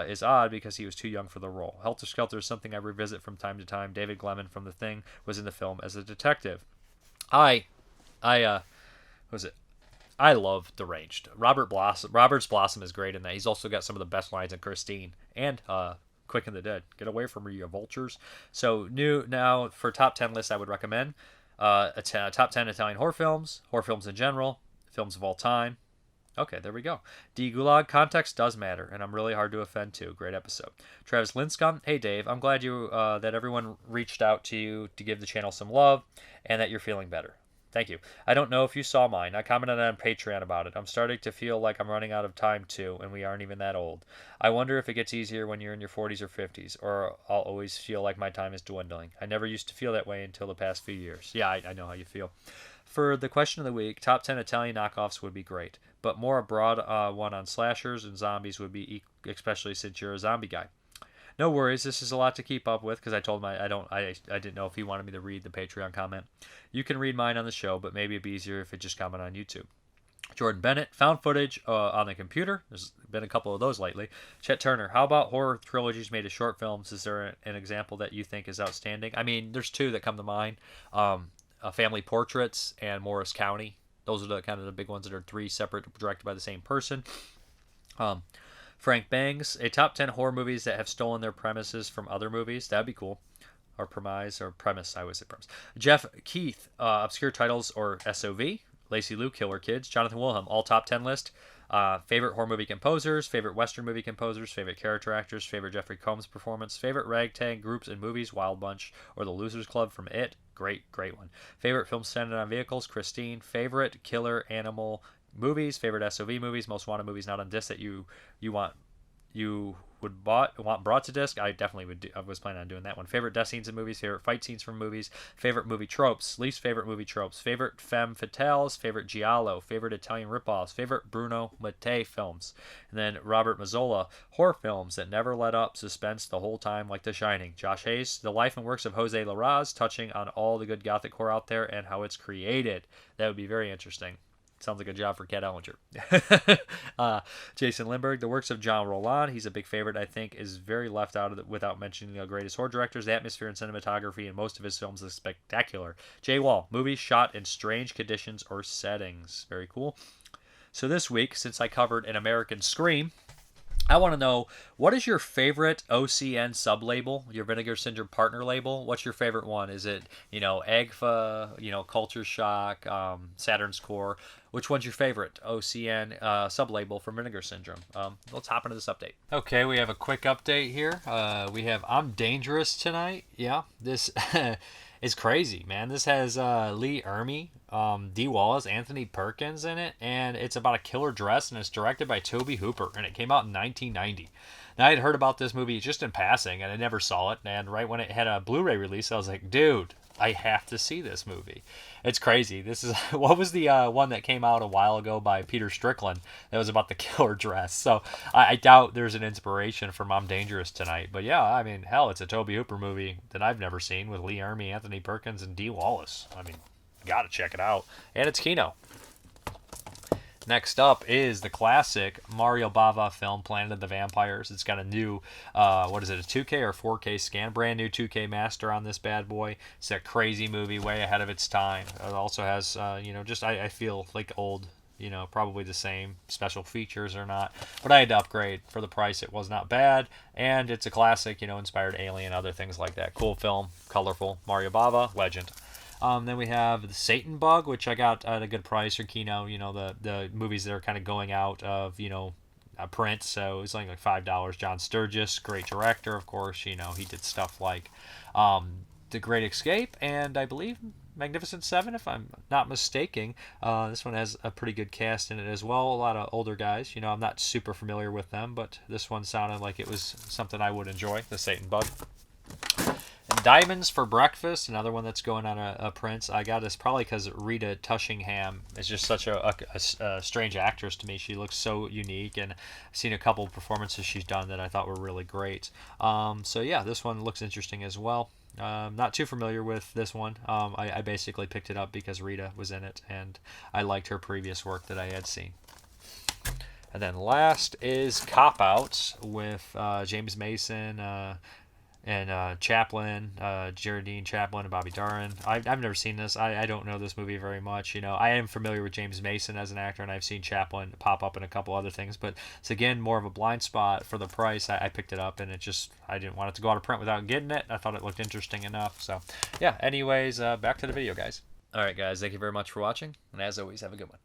is odd because he was too young for the role. Helter Skelter is something I revisit from time to time. David Glemon from The Thing was in the film as a detective. I love Deranged. Robert's Blossom is great in that. He's also got some of the best lines in Christine and Quick and the Dead. Get away from me, you vultures. So now for top 10 list, I would recommend top 10 Italian horror films in general, films of all time. Okay, there we go. D. Gulag, context does matter, and I'm really hard to offend too. Great episode. Travis Linscomb, hey Dave, I'm glad that everyone reached out to you to give the channel some love, and that you're feeling better. Thank you. I don't know if you saw mine. I commented on Patreon about it. I'm starting to feel like I'm running out of time too, and we aren't even that old. I wonder if it gets easier when you're in your 40s or 50s, or I'll always feel like my time is dwindling. I never used to feel that way until the past few years. Yeah, I know how you feel. For the question of the week, top 10 Italian knockoffs would be great, but more a broad one on slashers and zombies would be, especially since you're a zombie guy. No worries, this is a lot to keep up with because I told him I didn't know if he wanted me to read the Patreon comment. You can read mine on the show, but maybe it'd be easier if it just comment on YouTube. Jordan Bennett, found footage on the computer. There's been a couple of those lately. Chet Turner, how about horror trilogies made as short films? Is there an example that you think is outstanding? I mean, there's two that come to mind. Family Portraits and Morris County. Those are the kind of the big ones that are 3 separate, directed by the same person. Frank Bangs, a top 10 horror movies that have stolen their premises from other movies. That'd be cool. Or premise. I always say premise. Jeff Keith, obscure titles or SOV. Lacey Lou, Killer Kids. Jonathan Wilhelm, all top 10 list. Favorite horror movie composers, favorite Western movie composers, favorite character actors, favorite Jeffrey Combs performance, favorite ragtag groups and movies, Wild Bunch or The Losers Club from It. Great one. Favorite films centered on vehicles, Christine. Favorite killer animal movies, favorite SOV movies, most wanted movies not on disc that you would want brought to disc. I definitely would. I was planning on doing that one. Favorite death scenes in movies, favorite fight scenes from movies, favorite movie tropes, least favorite movie tropes, favorite femme fatales, favorite giallo, favorite Italian ripoffs, favorite Bruno Mattei films, and then Robert Mazzola, horror films that never let up, suspense the whole time like The Shining. Josh Hayes, the life and works of Jose Larraz, touching on all the good gothic horror out there and how it's created. That would be very interesting. Sounds like a job for Kat Ellinger. Jason Lindbergh, the works of John Roland. He's a big favorite, I think, is very left out of it without mentioning the greatest horror directors. The atmosphere and cinematography in most of his films is spectacular. Jay Wall, movies shot in strange conditions or settings. Very cool. So this week, since I covered An American Scream, I want to know, what is your favorite OCN sub-label, your Vinegar Syndrome partner label? What's your favorite one? Is it, AGFA, Culture Shock, Saturn's Core? Which one's your favorite OCN sub-label for Vinegar Syndrome? Let's hop into this update. Okay, we have a quick update here. We have I'm Dangerous tonight. Yeah, this is crazy, man. This has Lee Ermey, Dee Wallace, Anthony Perkins in it, and it's about a killer dress, and it's directed by Tobe Hooper, and it came out in 1990. Now, I had heard about this movie just in passing, and I never saw it, and right when it had a Blu-ray release, I was like, dude, I have to see this movie. It's crazy. This is what was the one that came out a while ago by Peter Strickland that was about the killer dress. So I doubt there's an inspiration from I'm Dangerous tonight. But yeah, I mean, hell, it's a Tobe Hooper movie that I've never seen with Lee Ermey, Anthony Perkins, and Dee Wallace. I mean, gotta check it out. And it's Kino. Next up is the classic Mario Bava film, Planet of the Vampires. It's got a new, a 2K or 4K scan? Brand new 2K master on this bad boy. It's a crazy movie, way ahead of its time. It also has, I feel like old, probably the same special features or not. But I had to upgrade. For the price, it was not bad. And it's a classic, inspired Alien, other things like that. Cool film, colorful. Mario Bava, legend. Then we have the Satan Bug, which I got at a good price for Kino. The movies that are kind of going out of, print. So it's only like $5. John Sturgis, great director, of course. He did stuff like The Great Escape and I believe Magnificent Seven, if I'm not mistaken. This one has a pretty good cast in it as well. A lot of older guys. I'm not super familiar with them, but this one sounded like it was something I would enjoy, the Satan Bug. And Diamonds for Breakfast, another one that's going on a Prince. I got this probably because Rita Tushingham is just such a strange actress to me. She looks so unique, and I've seen a couple of performances she's done that I thought were really great. So yeah, this one looks interesting as well. Not too familiar with this one. I basically picked it up because Rita was in it, and I liked her previous work that I had seen. And then last is Cop Out with James Mason, and Chaplin, Geraldine Chaplin, and Bobby Darin. I've never seen this. I don't know this movie very much. I am familiar with James Mason as an actor, and I've seen Chaplin pop up in a couple other things. But it's, again, more of a blind spot for the price. I picked it up, and I didn't want it to go out of print without getting it. I thought it looked interesting enough. So, yeah, anyways, back to the video, guys. All right, guys, thank you very much for watching. And as always, have a good one.